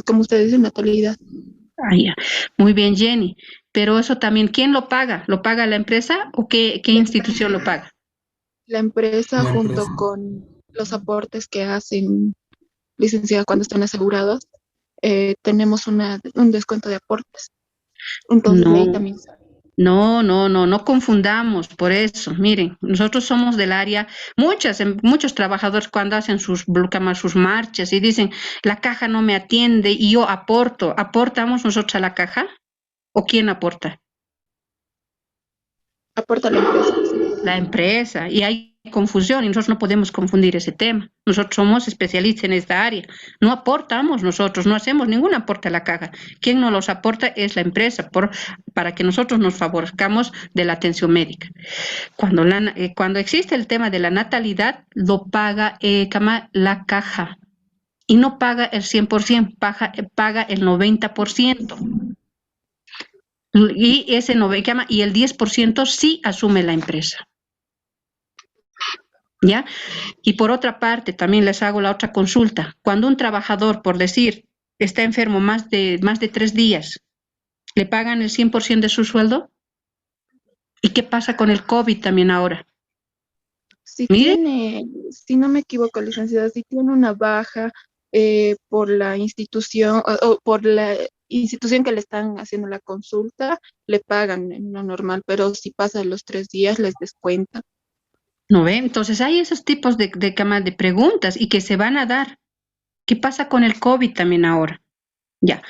como usted dice, natalidad. Ya. Muy bien, Jenny. Pero eso también, ¿quién lo paga? ¿Lo paga la empresa o qué institución lo paga? La empresa La junto empresa. con los aportes que hacen, licenciada, cuando están asegurados, tenemos un descuento de aportes. Entonces, de ahí también. No confundamos por eso. Miren, nosotros somos del área, muchos trabajadores cuando hacen sus marchas y dicen, la caja no me atiende y yo aporto. ¿Aportamos nosotros a la caja? ¿O quién aporta? Aporta la empresa. La empresa. Y hay confusión y nosotros no podemos confundir ese tema. Nosotros somos especialistas en esta área. No aportamos nosotros, no hacemos ningún aporte a la caja. Quien nos los aporta es la empresa para que nosotros nos favorezcamos de la atención médica. Cuando existe el tema de la natalidad, lo paga la caja. Y no paga el 100%, paga el 90%. Y ese y el 10% sí asume la empresa. ¿Ya? Y por otra parte, también les hago la otra consulta. Cuando un trabajador, por decir, está enfermo más de 3 días, ¿le pagan el 100% de su sueldo? ¿Y qué pasa con el COVID también ahora? Si no me equivoco, licenciada, si tiene una baja por la institución o por la institución que le están haciendo la consulta, le pagan en lo normal, pero si pasa los 3 días, les descuentan. ¿No ve? Entonces hay esos tipos de preguntas y que se van a dar. ¿Qué pasa con el COVID también ahora? Ya.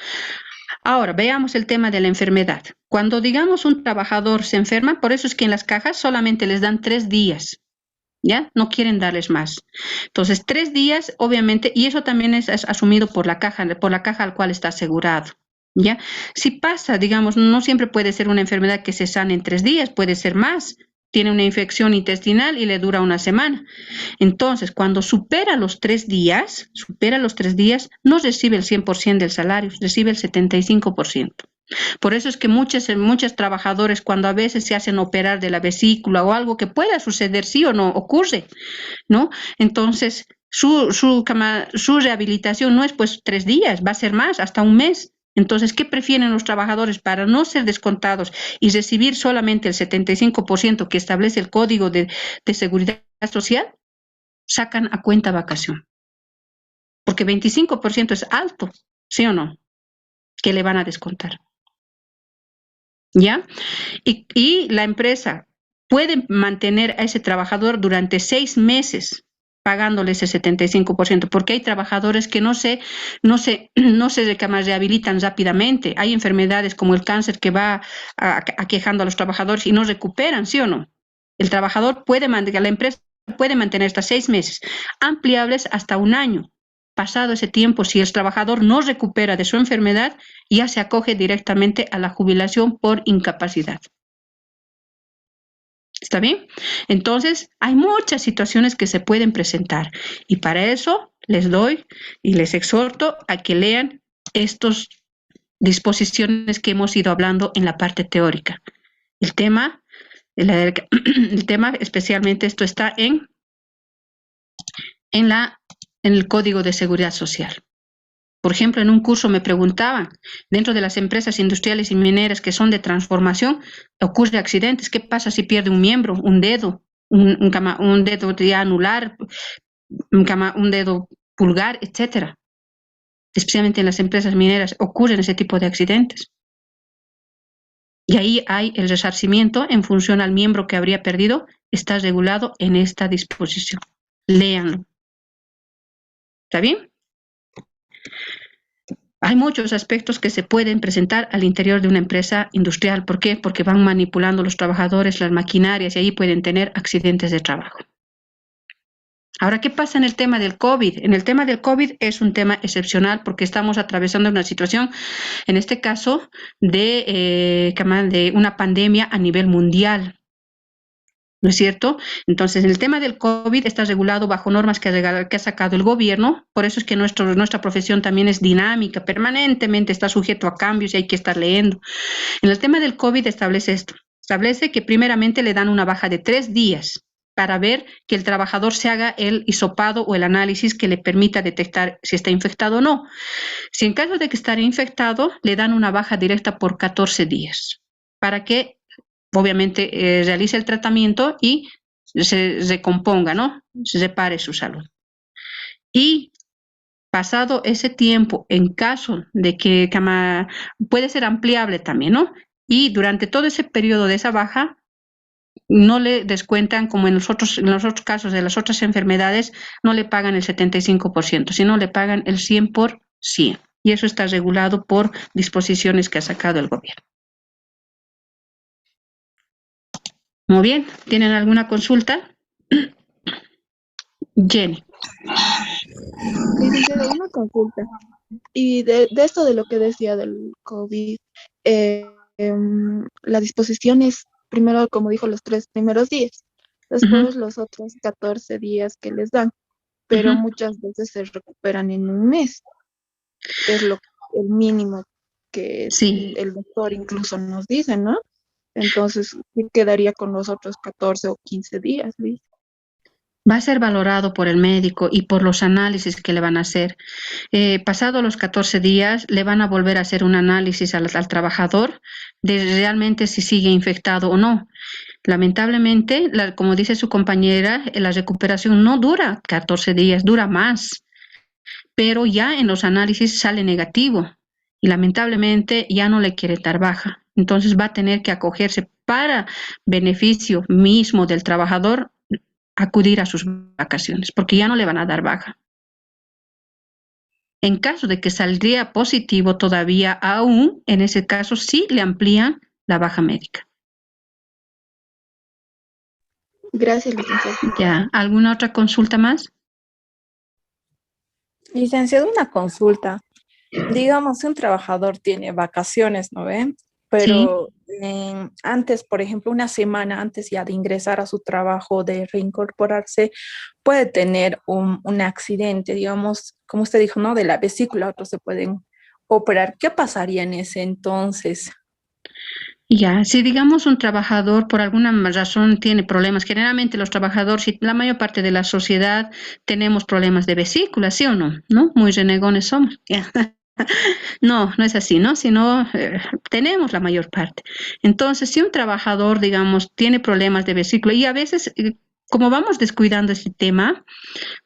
Ahora, veamos el tema de la enfermedad. Cuando, digamos, un trabajador se enferma, por eso es que en las cajas solamente les dan 3 días. ¿Ya? No quieren darles más. Entonces, 3 días, obviamente, y eso también es asumido por la caja al cual está asegurado. ¿Ya? Si pasa, digamos, no siempre puede ser una enfermedad que se sane en 3 días, puede ser más. Tiene una infección intestinal y le dura una semana. Entonces, cuando supera los 3 días, no recibe el 100% del salario, recibe el 75%. Por eso es que muchos trabajadores, cuando a veces se hacen operar de la vesícula o algo que pueda suceder, sí o no, ocurre, ¿no? Entonces, su rehabilitación no es pues 3 días, va a ser más, hasta un mes. Entonces, ¿qué prefieren los trabajadores para no ser descontados y recibir solamente el 75% que establece el Código de Seguridad Social? Sacan a cuenta vacación. Porque 25% es alto, ¿sí o no? Que le van a descontar. ¿Ya? Y la empresa puede mantener a ese trabajador durante 6 meses pagándole ese 75%, porque hay trabajadores que no se rehabilitan rápidamente. Hay enfermedades como el cáncer que va aquejando a los trabajadores y no recuperan, ¿sí o no? El trabajador la empresa puede mantener hasta 6 meses, ampliables hasta un año. Pasado ese tiempo, si el trabajador no recupera de su enfermedad, ya se acoge directamente a la jubilación por incapacidad. ¿Está bien? Entonces, hay muchas situaciones que se pueden presentar y para eso les doy y les exhorto a que lean estas disposiciones que hemos ido hablando en la parte teórica. El tema especialmente esto está en el Código de Seguridad Social. Por ejemplo, en un curso me preguntaban, dentro de las empresas industriales y mineras que son de transformación, ocurren accidentes. ¿Qué pasa si pierde un miembro, un dedo, un dedo ya anular, un dedo pulgar, etcétera? Especialmente en las empresas mineras ocurren ese tipo de accidentes. Y ahí hay el resarcimiento en función al miembro que habría perdido, está regulado en esta disposición. Léanlo. ¿Está bien? Hay muchos aspectos que se pueden presentar al interior de una empresa industrial. ¿Por qué? Porque van manipulando los trabajadores, las maquinarias, y ahí pueden tener accidentes de trabajo. Ahora, ¿qué pasa en el tema del COVID? En el tema del COVID es un tema excepcional porque estamos atravesando una situación, en este caso, de una pandemia a nivel mundial. ¿No es cierto? Entonces, el tema del COVID está regulado bajo normas que ha sacado el gobierno, por eso es que nuestra profesión también es dinámica, permanentemente está sujeto a cambios y hay que estar leyendo. En el tema del COVID establece esto, establece que primeramente le dan una baja de 3 días para ver que el trabajador se haga el hisopado o el análisis que le permita detectar si está infectado o no. Si en caso de que esté infectado, le dan una baja directa por 14 días, para que obviamente realice el tratamiento y se recomponga, ¿no? Se repare su salud. Y pasado ese tiempo, en caso de que puede ser ampliable también, ¿no? Y durante todo ese periodo de esa baja, no le descuentan, como en los otros casos de las otras enfermedades, no le pagan el 75%, sino le pagan el 100%. Y eso está regulado por disposiciones que ha sacado el gobierno. Muy bien, ¿tienen alguna consulta? Jenny. Licenciada, una consulta. Y de esto de lo que decía del COVID, la disposición es primero, como dijo, los 3 primeros días, después los otros 14 días que les dan, pero muchas veces se recuperan en un mes, que es el mínimo que Sí. el doctor incluso nos dice, ¿no? Entonces, ¿qué quedaría con los otros 14 o 15 días? ¿Sí? Va a ser valorado por el médico y por los análisis que le van a hacer. Pasado los 14 días, le van a volver a hacer un análisis al trabajador de realmente si sigue infectado o no. Lamentablemente, como dice su compañera, la recuperación no dura 14 días, dura más, pero ya en los análisis sale negativo y lamentablemente ya no le quiere dar baja. Entonces va a tener que acogerse para beneficio mismo del trabajador, acudir a sus vacaciones, porque ya no le van a dar baja. En caso de que saldría positivo todavía aún, en ese caso sí le amplían la baja médica. Gracias, licenciada. Ya, ¿alguna otra consulta más? Licenciado, una consulta. Digamos, un trabajador tiene vacaciones, ¿no ven? Pero antes, por ejemplo, una semana antes ya de ingresar a su trabajo, de reincorporarse, puede tener un accidente, digamos, como usted dijo, ¿no? De la vesícula, otros se pueden operar. ¿Qué pasaría en ese entonces? Ya, si digamos un trabajador por alguna razón tiene problemas, generalmente los trabajadores y la mayor parte de la sociedad tenemos problemas de vesícula, ¿sí o no? ¿No? Muy renegones somos. Ya. No, no es así, ¿no? Sino tenemos la mayor parte. Entonces, si un trabajador, digamos, tiene problemas de vesícula y a veces, como vamos descuidando este tema,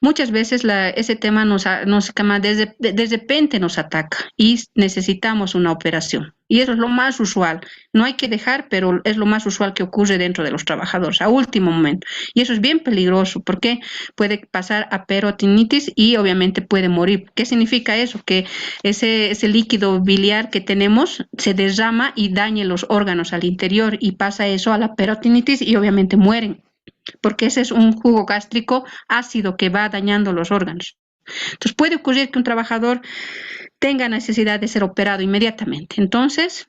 muchas veces ese tema de repente nos ataca y necesitamos una operación. Y eso es lo más usual. No hay que dejar, pero es lo más usual que ocurre dentro de los trabajadores a último momento. Y eso es bien peligroso porque puede pasar a peritonitis y obviamente puede morir. ¿Qué significa eso? Que ese líquido biliar que tenemos se derrama y daña los órganos al interior y pasa eso a la peritonitis y obviamente mueren porque ese es un jugo gástrico ácido que va dañando los órganos. Entonces puede ocurrir que un trabajador tenga necesidad de ser operado inmediatamente. Entonces,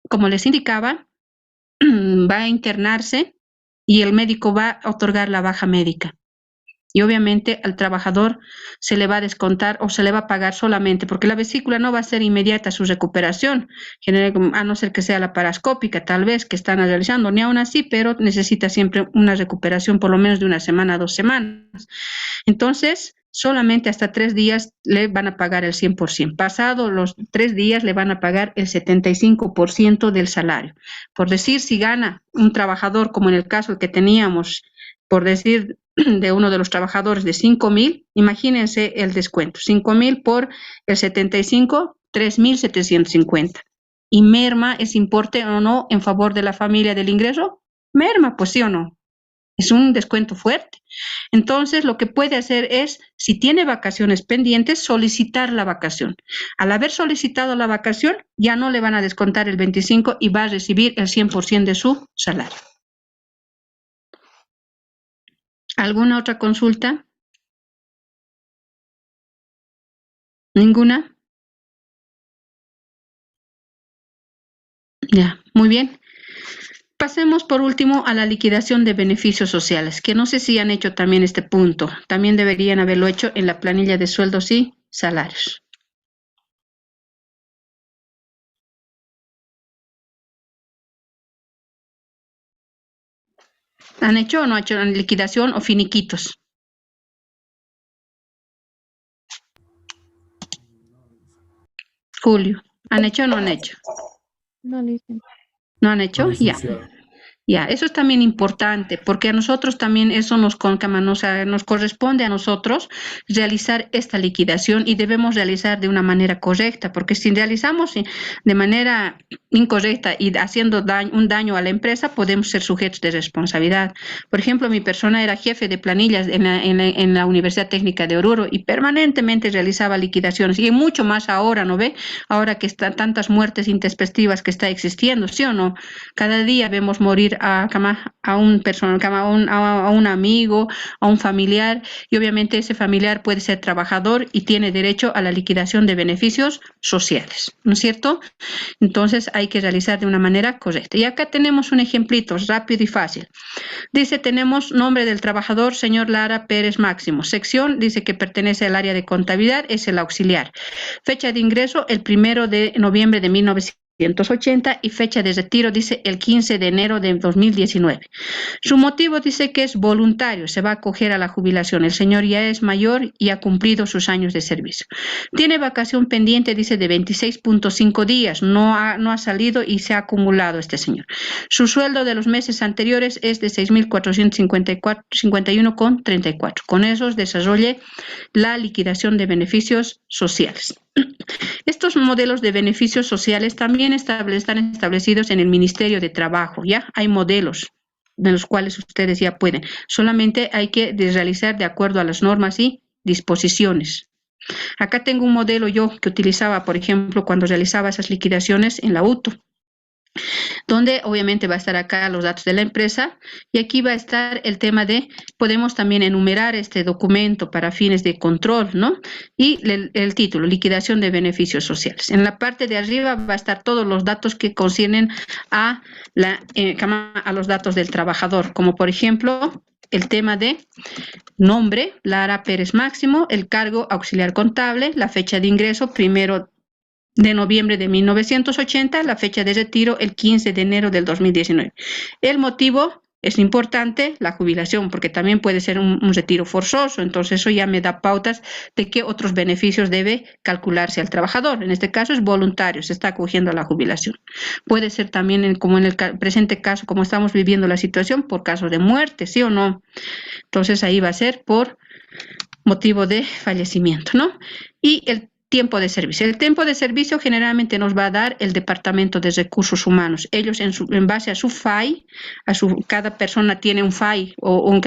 como les indicaba, va a internarse y el médico va a otorgar la baja médica. Y obviamente al trabajador se le va a descontar o se le va a pagar solamente, porque la vesícula no va a ser inmediata su recuperación, a no ser que sea la parascópica, tal vez, que están realizando, ni aún así, pero necesita siempre una recuperación por lo menos de una semana a 2 semanas. Entonces, solamente hasta 3 días le van a pagar el 100%. Pasado los 3 días le van a pagar el 75% del salario. Por decir, si gana un trabajador, como en el caso que teníamos, por decir, de uno de los trabajadores de 5,000, imagínense el descuento, 5,000 por el 75, 3,750. ¿Y merma ese importe o no en favor de la familia del ingreso? Merma, pues sí o no. Es un descuento fuerte. Entonces, lo que puede hacer es, si tiene vacaciones pendientes, solicitar la vacación. Al haber solicitado la vacación, ya no le van a descontar el 25 y va a recibir el 100% de su salario. ¿Alguna otra consulta? ¿Ninguna? Ya, muy bien. Pasemos por último a la liquidación de beneficios sociales, que no sé si han hecho también este punto. También deberían haberlo hecho en la planilla de sueldos y salarios. ¿Han hecho o no han hecho liquidación o finiquitos? Julio, ¿han hecho o no han hecho? No, listo. ¿No han hecho? No, Ya. licenciada. Ya, eso es también importante, porque a nosotros también eso nos corresponde a nosotros realizar esta liquidación y debemos realizar de una manera correcta, porque si realizamos de manera incorrecta y haciendo un daño a la empresa, podemos ser sujetos de responsabilidad. Por ejemplo, mi persona era jefe de planillas en la Universidad Técnica de Oruro y permanentemente realizaba liquidaciones, y mucho más ahora, ¿no ve? Ahora que están tantas muertes intempestivas que está existiendo, ¿sí o no? Cada día vemos morir a un amigo, a un familiar, y obviamente ese familiar puede ser trabajador y tiene derecho a la liquidación de beneficios sociales, ¿no es cierto? Entonces hay que realizar de una manera correcta. Y acá tenemos un ejemplito rápido y fácil. Dice, tenemos nombre del trabajador, señor Lara Pérez Máximo. Sección, dice que pertenece al área de contabilidad, es el auxiliar. Fecha de ingreso, el 1 de noviembre de 1980 y fecha de retiro dice el 15 de enero de 2019. Su motivo dice que es voluntario, se va a acoger a la jubilación. El señor ya es mayor y ha cumplido sus años de servicio. Tiene vacación pendiente, dice, de 26.5 días, no ha salido y se ha acumulado este señor. Su sueldo de los meses anteriores es de 6.451,34. Con esos desarrolle la liquidación de beneficios sociales. Estos modelos de beneficios sociales también están establecidos en el Ministerio de Trabajo, ¿ya? Hay modelos de los cuales ustedes ya pueden. Solamente hay que realizar de acuerdo a las normas y disposiciones. Acá tengo un modelo yo que utilizaba, por ejemplo, cuando realizaba esas liquidaciones en la UTO, donde obviamente va a estar acá los datos de la empresa y aquí va a estar el tema de, podemos también enumerar este documento para fines de control, ¿no? Y el título, liquidación de beneficios sociales. En la parte de arriba va a estar todos los datos que conciernen a los datos del trabajador, como por ejemplo el tema de nombre, Lara Pérez Máximo, el cargo auxiliar contable, la fecha de ingreso, 1 de noviembre de 1980, la fecha de retiro el 15 de enero del 2019. El motivo es importante, la jubilación, porque también puede ser un retiro forzoso, entonces eso ya me da pautas de qué otros beneficios debe calcularse al trabajador. En este caso es voluntario, se está acogiendo a la jubilación. Puede ser también, como en el presente caso, como estamos viviendo la situación, por caso de muerte, ¿sí o no? Entonces ahí va a ser por motivo de fallecimiento, ¿no? Y el tiempo de servicio. El tiempo de servicio generalmente nos va a dar el Departamento de Recursos Humanos. Ellos en base a su FAI, cada persona tiene un FAI o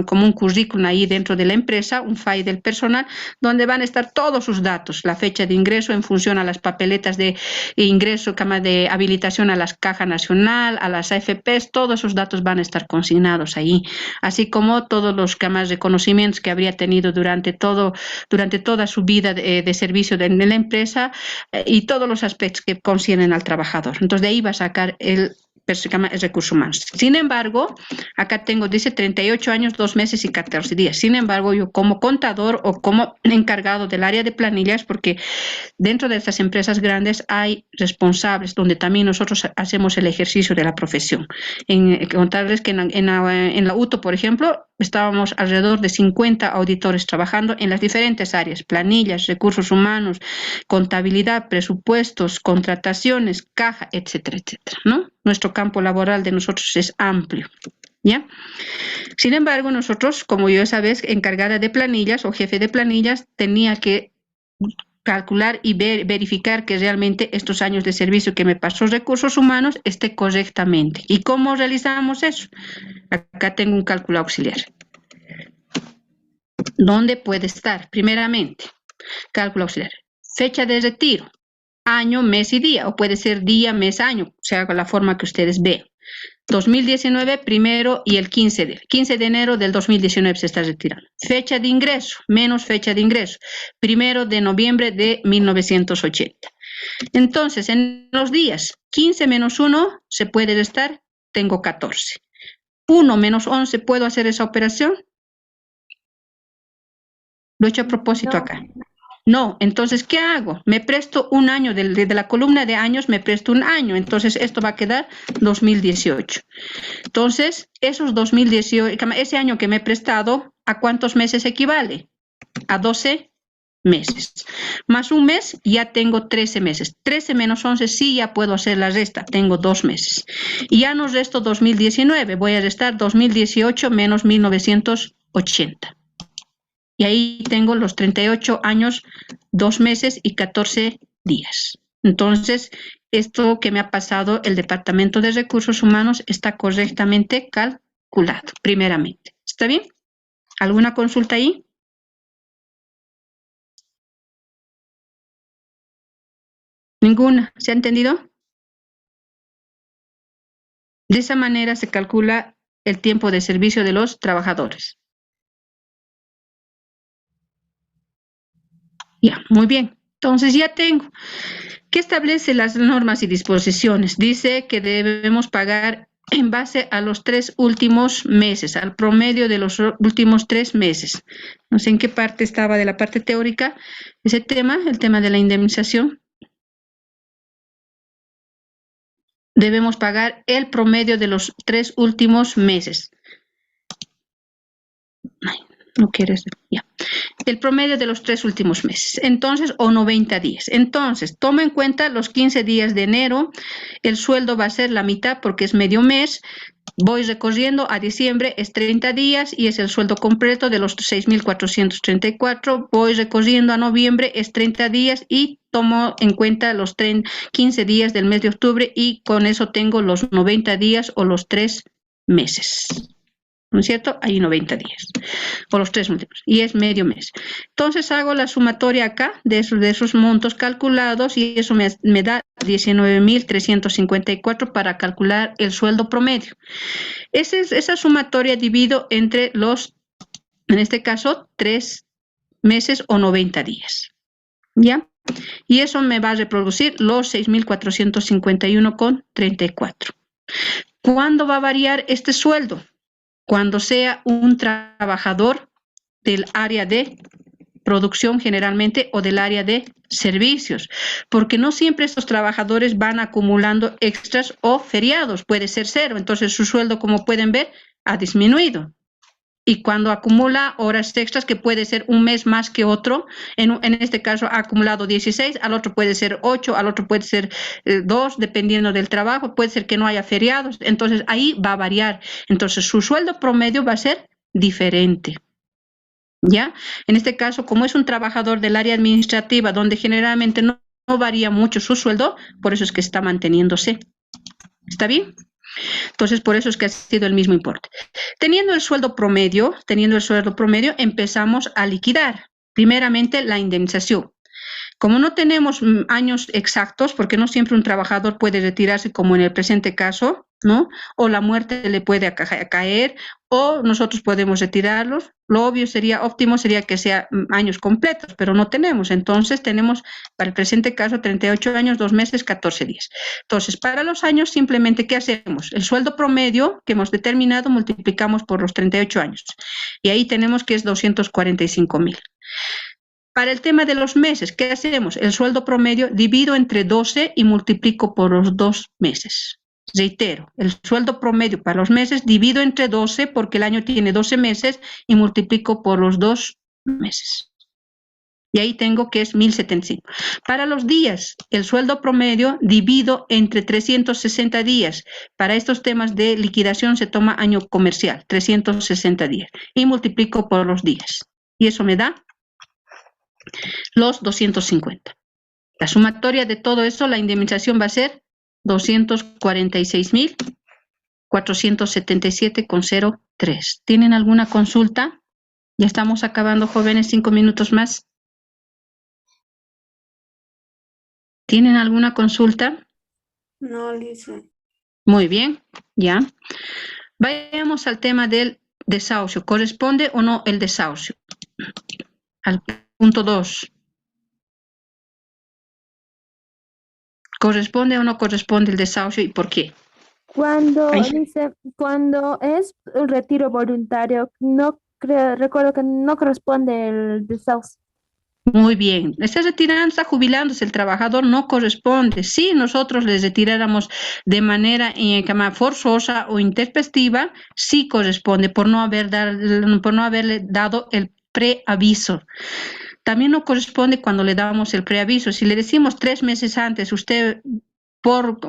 como un currículum ahí dentro de la empresa, un FAI del personal, donde van a estar todos sus datos, la fecha de ingreso en función a las papeletas de ingreso, de habilitación a las Caja Nacional, a las AFPs, todos esos datos van a estar consignados ahí, así como todos los reconocimientos que habría tenido durante toda su vida de servicio de la empresa y todos los aspectos que conciernen al trabajador. Entonces de ahí va a sacar el recursos humanos. Sin embargo, acá dice 38 años, 2 meses y 14 días. Sin embargo, yo como contador o como encargado del área de planillas, porque dentro de estas empresas grandes hay responsables donde también nosotros hacemos el ejercicio de la profesión. Contarles que en la UTO, por ejemplo, estábamos alrededor de 50 auditores trabajando en las diferentes áreas, planillas, recursos humanos, contabilidad, presupuestos, contrataciones, caja, etcétera, etcétera, ¿no? Nuestro campo laboral de nosotros es amplio, ¿ya? Sin embargo, nosotros, como yo esa vez encargada de planillas o jefe de planillas, tenía que calcular y verificar que realmente estos años de servicio que me pasó recursos humanos esté correctamente. ¿Y cómo realizamos eso? Acá tengo un cálculo auxiliar. ¿Dónde puede estar? Primeramente, cálculo auxiliar. Fecha de retiro, año, mes y día, o puede ser día, mes, año, o sea, la forma que ustedes vean. 2019 primero y el 15 de enero del 2019 se está retirando. Fecha de ingreso, menos fecha de ingreso, 1 de noviembre de 1980. Entonces, en los días 15 menos 1 se puede restar, tengo 14. 1 menos 11, ¿puedo hacer esa operación? Lo he hecho a propósito acá. No, entonces, ¿qué hago? Me presto un año, de la columna de años me presto un año, entonces esto va a quedar 2018. Entonces, esos 2018, ese año que me he prestado, ¿a cuántos meses equivale? A 12 meses. Más un mes, ya tengo 13 meses. 13 menos 11, sí, ya puedo hacer la resta, tengo 2 meses. Y ya no resto 2019, voy a restar 2018 menos 1980. Y ahí tengo los 38 años, 2 meses y 14 días. Entonces, esto que me ha pasado el Departamento de Recursos Humanos está correctamente calculado, primeramente. ¿Está bien? ¿Alguna consulta ahí? ¿Ninguna? ¿Se ha entendido? De esa manera se calcula el tiempo de servicio de los trabajadores. Ya, muy bien. Entonces ya tengo. ¿Qué establece las normas y disposiciones? Dice que debemos pagar en base a los 3 últimos meses, al promedio de los últimos 3 meses. No sé en qué parte estaba de la parte teórica ese tema, el tema de la indemnización. Debemos pagar el promedio de los 3 últimos meses. Ay, no quieres, ya. El promedio de los 3 últimos meses, entonces, o 90 días. Entonces, toma en cuenta los 15 días de enero, el sueldo va a ser la mitad porque es medio mes, voy recorriendo a diciembre, es 30 días y es el sueldo completo de los 6.434, voy recorriendo a noviembre, es 30 días y tomo en cuenta los 15 días del mes de octubre y con eso tengo los 90 días o los 3 meses. ¿No es cierto? Hay 90 días, o los 3 últimos, y es medio mes. Entonces hago la sumatoria acá de esos montos calculados y eso me da 19.354 para calcular el sueldo promedio. Esa sumatoria divido entre los, en este caso, 3 meses o 90 días. ¿Ya? Y eso me va a reproducir los 6.451,34. ¿Cuándo va a variar este sueldo? Cuando sea un trabajador del área de producción generalmente o del área de servicios, porque no siempre estos trabajadores van acumulando extras o feriados, puede ser cero, entonces su sueldo, como pueden ver, ha disminuido. Y cuando acumula horas extras, que puede ser un mes más que otro, en este caso ha acumulado 16, al otro puede ser 8, al otro puede ser 2, dependiendo del trabajo, puede ser que no haya feriados, entonces ahí va a variar. Entonces su sueldo promedio va a ser diferente. ¿Ya? En este caso, como es un trabajador del área administrativa, donde generalmente no varía mucho su sueldo, por eso es que está manteniéndose. ¿Está bien? Entonces, por eso es que ha sido el mismo importe. Teniendo el sueldo promedio, empezamos a liquidar. Primeramente, la indemnización. Como no tenemos años exactos, porque no siempre un trabajador puede retirarse como en el presente caso, ¿no? O la muerte le puede caer, o nosotros podemos retirarlos. Lo obvio sería, óptimo sería que sea años completos, pero no tenemos. Entonces tenemos para el presente caso 38 años, 2 meses, 14 días. Entonces, para los años simplemente, ¿qué hacemos? El sueldo promedio que hemos determinado multiplicamos por los 38 años. Y ahí tenemos que es 245,000. Para el tema de los meses, ¿qué hacemos? El sueldo promedio divido entre 12 y multiplico por los 2 meses. Reitero, el sueldo promedio para los meses divido entre 12 porque el año tiene 12 meses y multiplico por los 2 meses. Y ahí tengo que es 1.075. Para los días, el sueldo promedio divido entre 360 días. Para estos temas de liquidación se toma año comercial, 360 días. Y multiplico por los días. Y eso me da los 250. La sumatoria de todo eso, la indemnización va a ser 246,477,03. ¿Tienen alguna consulta? Ya estamos acabando, jóvenes, 5 minutos más. ¿Tienen alguna consulta? No, Lisa. Muy bien, ya. Vayamos al tema del desahucio. ¿Corresponde o no el desahucio? Al punto 2. ¿Corresponde o no corresponde el desahucio y por qué? Cuando es un retiro voluntario, recuerdo que no corresponde el desahucio. Muy bien. Está retirando, está jubilándose el trabajador, no corresponde. Si nosotros les retiráramos de manera forzosa o intempestiva, sí corresponde por no haberle dado el preaviso. También no corresponde cuando le damos el preaviso. Si le decimos 3 meses antes, usted por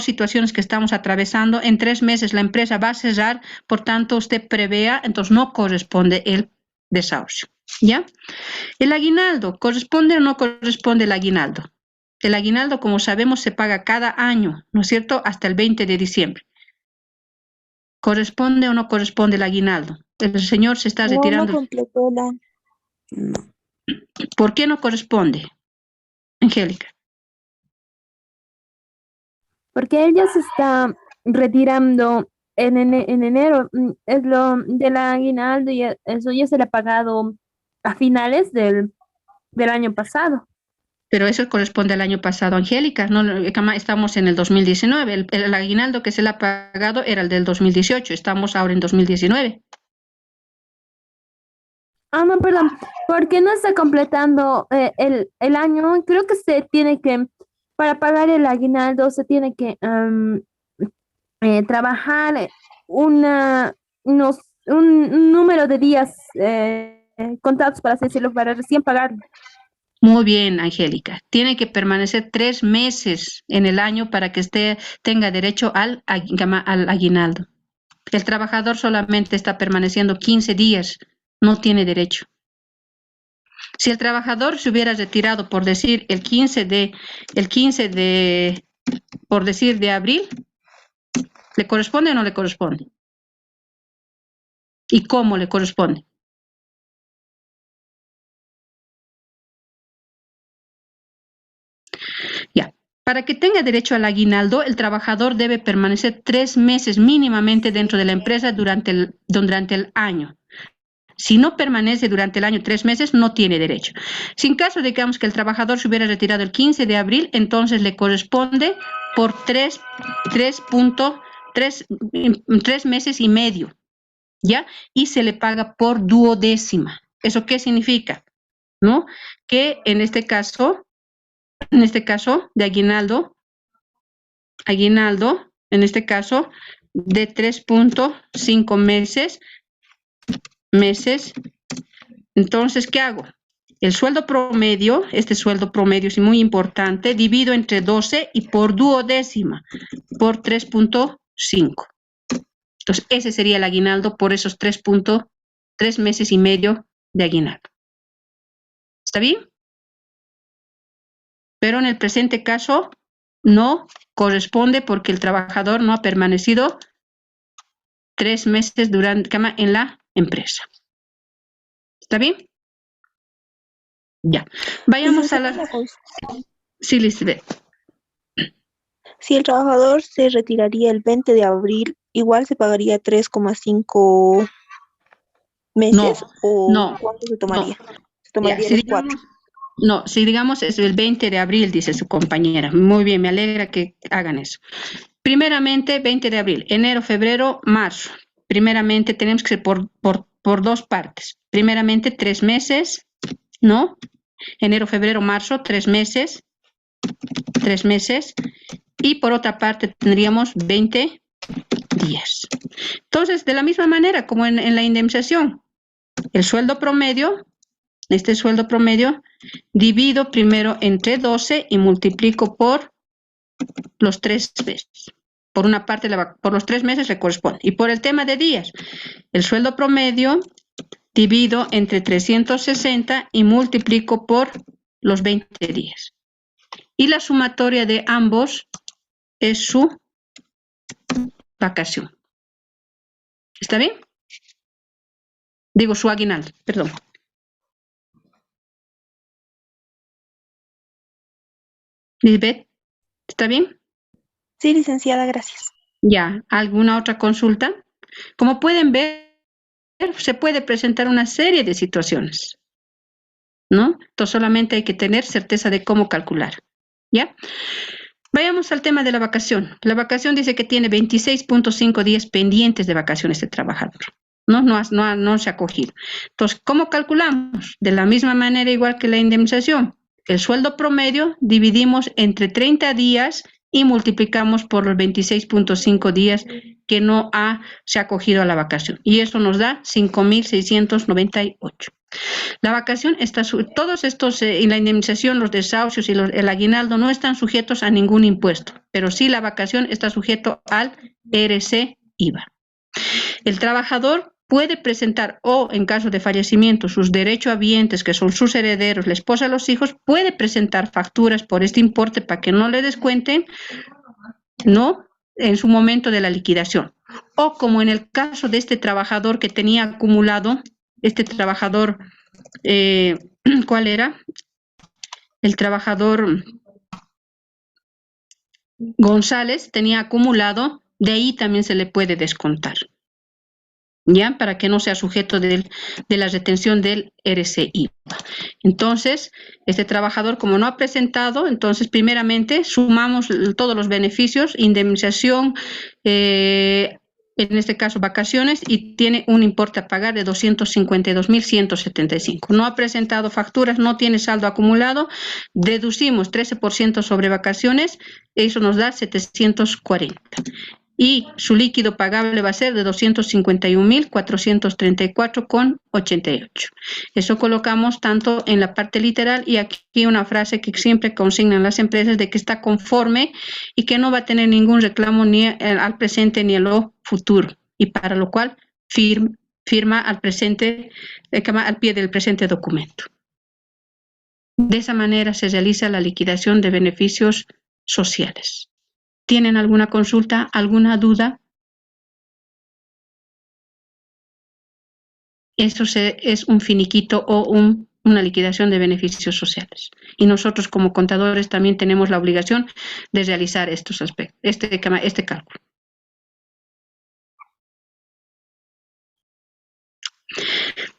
situaciones que estamos atravesando, en 3 meses la empresa va a cerrar, por tanto usted prevea, entonces no corresponde el desahucio. ¿Ya? El aguinaldo, ¿corresponde o no corresponde el aguinaldo? El aguinaldo, como sabemos, se paga cada año, ¿no es cierto?, hasta el 20 de diciembre. ¿Corresponde o no corresponde el aguinaldo? El señor se está retirando. No completó la... No. ¿Por qué no corresponde, Angélica? Porque él ya se está retirando en enero. Es lo del aguinaldo y eso ya se le ha pagado a finales del año pasado. Pero eso corresponde al año pasado, Angélica. No, estamos en el 2019. El aguinaldo que se le ha pagado era el del 2018. Estamos ahora en 2019. Ah, no, perdón. Porque no está completando el año. Creo que se tiene que, para pagar el aguinaldo, se tiene que trabajar un número de días contados, para así decirlo, para recién pagarlo. Muy bien, Angélica. Tiene que permanecer 3 meses en el año para que tenga derecho al aguinaldo. El trabajador solamente está permaneciendo 15 días, no tiene derecho. Si el trabajador se hubiera retirado, por decir, el 15 de abril, ¿le corresponde o no le corresponde? ¿Y cómo le corresponde? Ya. Para que tenga derecho al aguinaldo, el trabajador debe permanecer 3 meses mínimamente dentro de la empresa durante el año. Si no permanece durante el año 3 meses, no tiene derecho. Si en caso digamos que el trabajador se hubiera retirado el 15 de abril, entonces le corresponde por 3 meses y medio, ¿ya? Y se le paga por duodécima. ¿Eso qué significa? ¿no? Que en este caso de aguinaldo, en este caso de 3.5 meses. Entonces, ¿qué hago? El sueldo promedio, este sueldo promedio es muy importante, divido entre 12 y por duodécima, por 3.5. Entonces, ese sería el aguinaldo por esos 3 meses y medio de aguinaldo. ¿Está bien? Pero en el presente caso no corresponde porque el trabajador no ha permanecido 3 meses en la empresa. ¿Está bien? Ya. Vayamos a la... Sí, Lisbeth. Si el trabajador se retiraría el 20 de abril, igual se pagaría 3,5 meses o ¿cuánto se tomaría? ¿Se tomaría los 4? No, si digamos es el 20 de abril, dice su compañera. Muy bien, me alegra que hagan eso. Primeramente, 20 de abril, enero, febrero, marzo. Primeramente, tenemos que ser por 2 partes. Primeramente, 3 meses, ¿no? Enero, febrero, marzo, 3 meses. 3 meses. Y por otra parte, tendríamos 20 días. Entonces, de la misma manera como en la indemnización, el sueldo promedio, este sueldo promedio, divido primero entre 12 y multiplico por los 3 meses. Por una parte, por los 3 meses le corresponde. Y por el tema de días, el sueldo promedio divido entre 360 y multiplico por los 20 días. Y la sumatoria de ambos es su vacación. ¿Está bien? Digo, su aguinaldo, perdón. Lisbeth, ¿está bien? Sí, licenciada, gracias. Ya, ¿alguna otra consulta? Como pueden ver, se puede presentar una serie de situaciones, ¿no? Entonces solamente hay que tener certeza de cómo calcular, ¿ya? Vayamos al tema de la vacación. La vacación dice que tiene 26.5 días pendientes de vacaciones de trabajador. No se ha cogido. Entonces, ¿cómo calculamos? De la misma manera, igual que la indemnización. El sueldo promedio dividimos entre 30 días y multiplicamos por los 26.5 días que se ha cogido a la vacación. Y eso nos da 5.698. La vacación todos estos, en la indemnización, los desahucios y el aguinaldo no están sujetos a ningún impuesto, pero sí la vacación está sujeto al RC-IVA. El trabajador puede presentar, o en caso de fallecimiento, sus derechohabientes, que son sus herederos, la esposa, los hijos, puede presentar facturas por este importe para que no le descuenten, ¿no?, en su momento de la liquidación. O como en el caso de este trabajador que tenía acumulado, este trabajador, ¿cuál era? El trabajador González tenía acumulado, de ahí también se le puede descontar, ¿ya? Para que no sea sujeto de la retención del RCI. Entonces, este trabajador, como no ha presentado, entonces primeramente sumamos todos los beneficios, indemnización, en este caso vacaciones, y tiene un importe a pagar de 252.175. No ha presentado facturas, no tiene saldo acumulado, deducimos 13% sobre vacaciones, eso nos da 740. Y su líquido pagable va a ser de 251.434,88. Eso colocamos tanto en la parte literal y aquí una frase que siempre consignan las empresas de que está conforme y que no va a tener ningún reclamo ni al presente ni a lo futuro, y para lo cual firma al pie del presente documento. De esa manera se realiza la liquidación de beneficios sociales. ¿Tienen alguna consulta, alguna duda? Eso es un finiquito o una liquidación de beneficios sociales. Y nosotros como contadores también tenemos la obligación de realizar estos aspectos, este cálculo.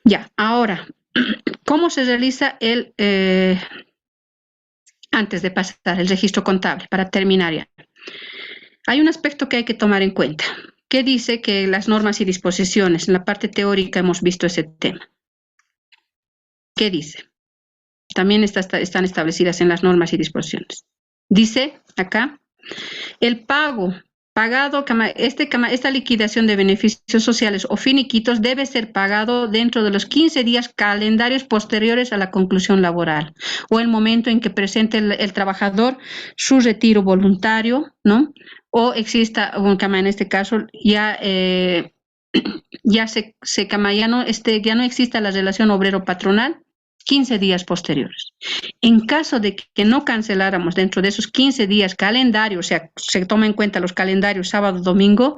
Ya, ahora, ¿cómo se realiza antes de pasar el registro contable, para terminar ya? Hay un aspecto que hay que tomar en cuenta, que dice que las normas y disposiciones, en la parte teórica hemos visto ese tema. ¿Qué dice? También están establecidas en las normas y disposiciones. Dice acá, el pago pagado, esta liquidación de beneficios sociales o finiquitos debe ser pagado dentro de los 15 días calendarios posteriores a la conclusión laboral o el momento en que presente el trabajador su retiro voluntario, ¿no? O exista, en este caso, ya no exista la relación obrero-patronal, 15 días posteriores. En caso de que no canceláramos dentro de esos 15 días calendario, o sea, se toma en cuenta los calendarios sábado, domingo,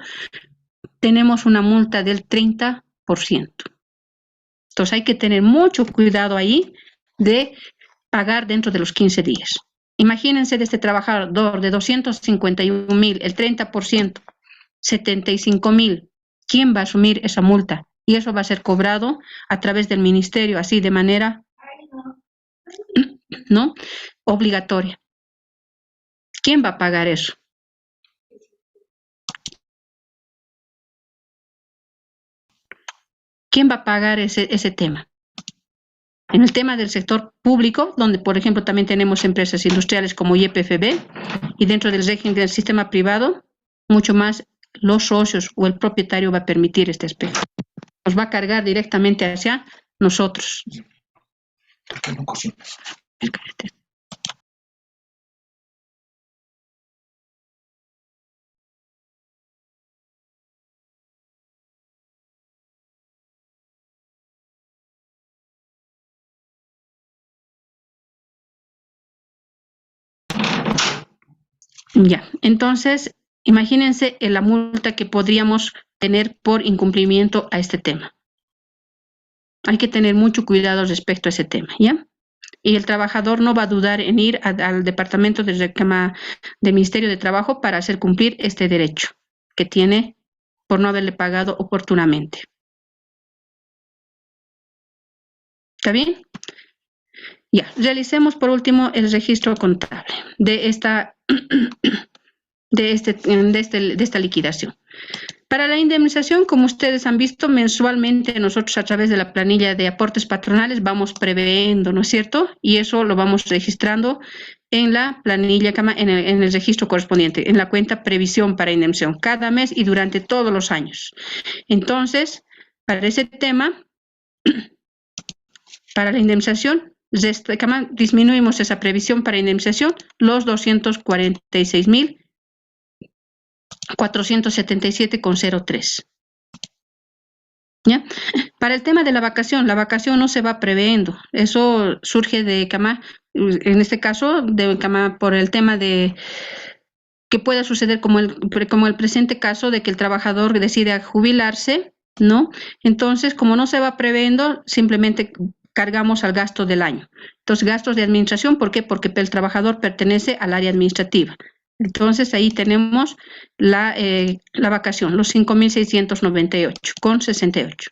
tenemos una multa del 30%. Entonces hay que tener mucho cuidado ahí de pagar dentro de los 15 días. Imagínense de este trabajador de 251,000, el 30%, 75,000. ¿Quién va a asumir esa multa? Y eso va a ser cobrado a través del ministerio, así de manera, ¿no?, obligatoria. ¿Quién va a pagar eso? ¿Quién va a pagar ese tema? En el tema del sector público, donde por ejemplo también tenemos empresas industriales como YPFB, y dentro del régimen del sistema privado, mucho más los socios o el propietario va a permitir este aspecto. Nos va a cargar directamente hacia nosotros. Ya, entonces, imagínense la multa que podríamos tener por incumplimiento a este tema. Hay que tener mucho cuidado respecto a ese tema, ¿ya? Y el trabajador no va a dudar en ir al departamento del Ministerio de Trabajo para hacer cumplir este derecho que tiene por no haberle pagado oportunamente. ¿Está bien? Ya, realicemos por último el registro contable de esta liquidación. Para la indemnización, como ustedes han visto, mensualmente nosotros a través de la planilla de aportes patronales vamos previendo, ¿no es cierto? Y eso lo vamos registrando en la planilla, en el registro correspondiente, en la cuenta previsión para indemnización, cada mes y durante todos los años. Entonces, para ese tema, para la indemnización, disminuimos esa previsión para indemnización, los 246,477,03. ¿Ya? Para el tema de la vacación no se va previendo. Eso surge en este caso, por el tema de que pueda suceder como el presente caso de que el trabajador decide jubilarse, ¿no? Entonces, como no se va previendo, simplemente cargamos al gasto del año. Entonces, gastos de administración, ¿por qué? Porque el trabajador pertenece al área administrativa. Entonces, ahí tenemos la vacación, los 5,698,68.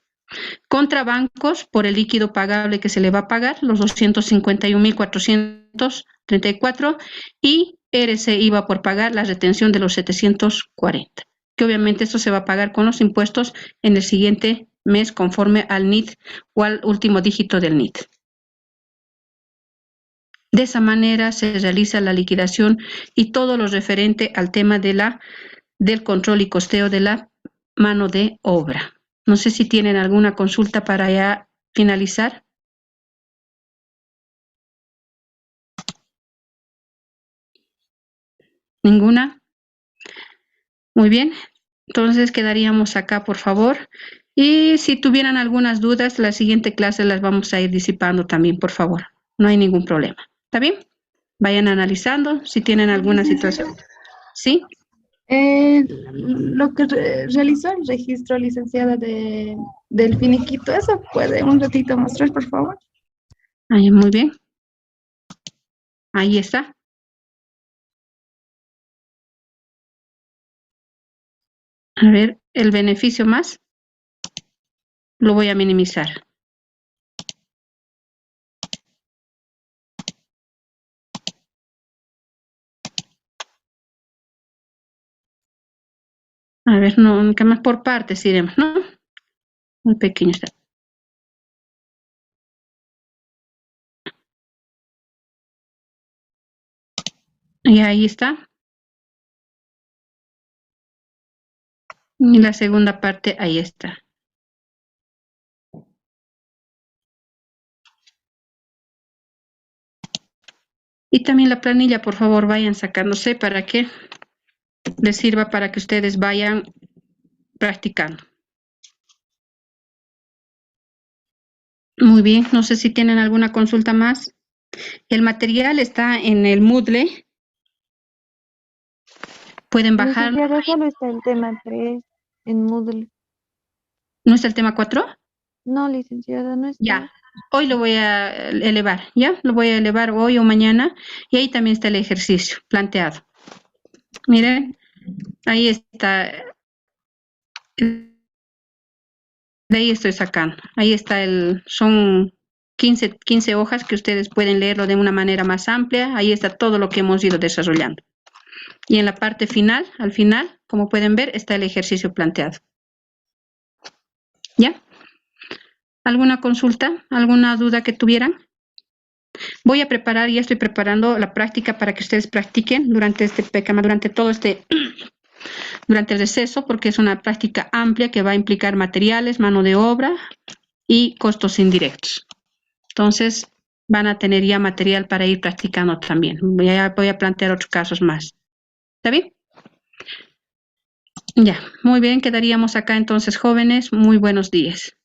Contra bancos, por el líquido pagable que se le va a pagar, los 251,434, y RC iba por pagar la retención de los 740, que obviamente esto se va a pagar con los impuestos en el siguiente mes conforme al NIT o al último dígito del NIT. De esa manera se realiza la liquidación y todo lo referente al tema del control y costeo de la mano de obra. No sé si tienen alguna consulta para ya finalizar. ¿Ninguna? Muy bien. Entonces quedaríamos acá, por favor. Y si tuvieran algunas dudas, la siguiente clase las vamos a ir disipando también, por favor. No hay ningún problema. ¿Está bien? Vayan analizando si tienen alguna situación. ¿Sí? Lo que realizó el registro, licenciada, del finiquito, ¿eso puede un ratito mostrar, por favor? Ahí, muy bien. Ahí está. A ver, el beneficio más lo voy a minimizar. A ver, no, que más por partes iremos, ¿no? Muy pequeño está. Y ahí está. Y la segunda parte, ahí está. Y también la planilla, por favor, vayan sacándose para que les sirva para que ustedes vayan practicando. Muy bien, no sé si tienen alguna consulta más. El material está en el Moodle. Pueden bajarlo. Licenciada, solo está el tema 3 en Moodle. ¿No está el tema 4? No, licenciada, no está. Ya, hoy lo voy a elevar, ¿ya? Lo voy a elevar hoy o mañana. Y ahí también está el ejercicio planteado. Miren, ahí está. De ahí estoy sacando. Ahí está son 15 hojas que ustedes pueden leerlo de una manera más amplia. Ahí está todo lo que hemos ido desarrollando. Y en la parte final, al final, como pueden ver, está el ejercicio planteado. ¿Ya? ¿Alguna consulta? ¿Alguna duda que tuvieran? Voy a preparar, ya estoy preparando la práctica para que ustedes practiquen durante durante el receso, porque es una práctica amplia que va a implicar materiales, mano de obra y costos indirectos. Entonces, van a tener ya material para ir practicando también. Voy a plantear otros casos más. ¿Está bien? Ya, muy bien, quedaríamos acá entonces, jóvenes. Muy buenos días.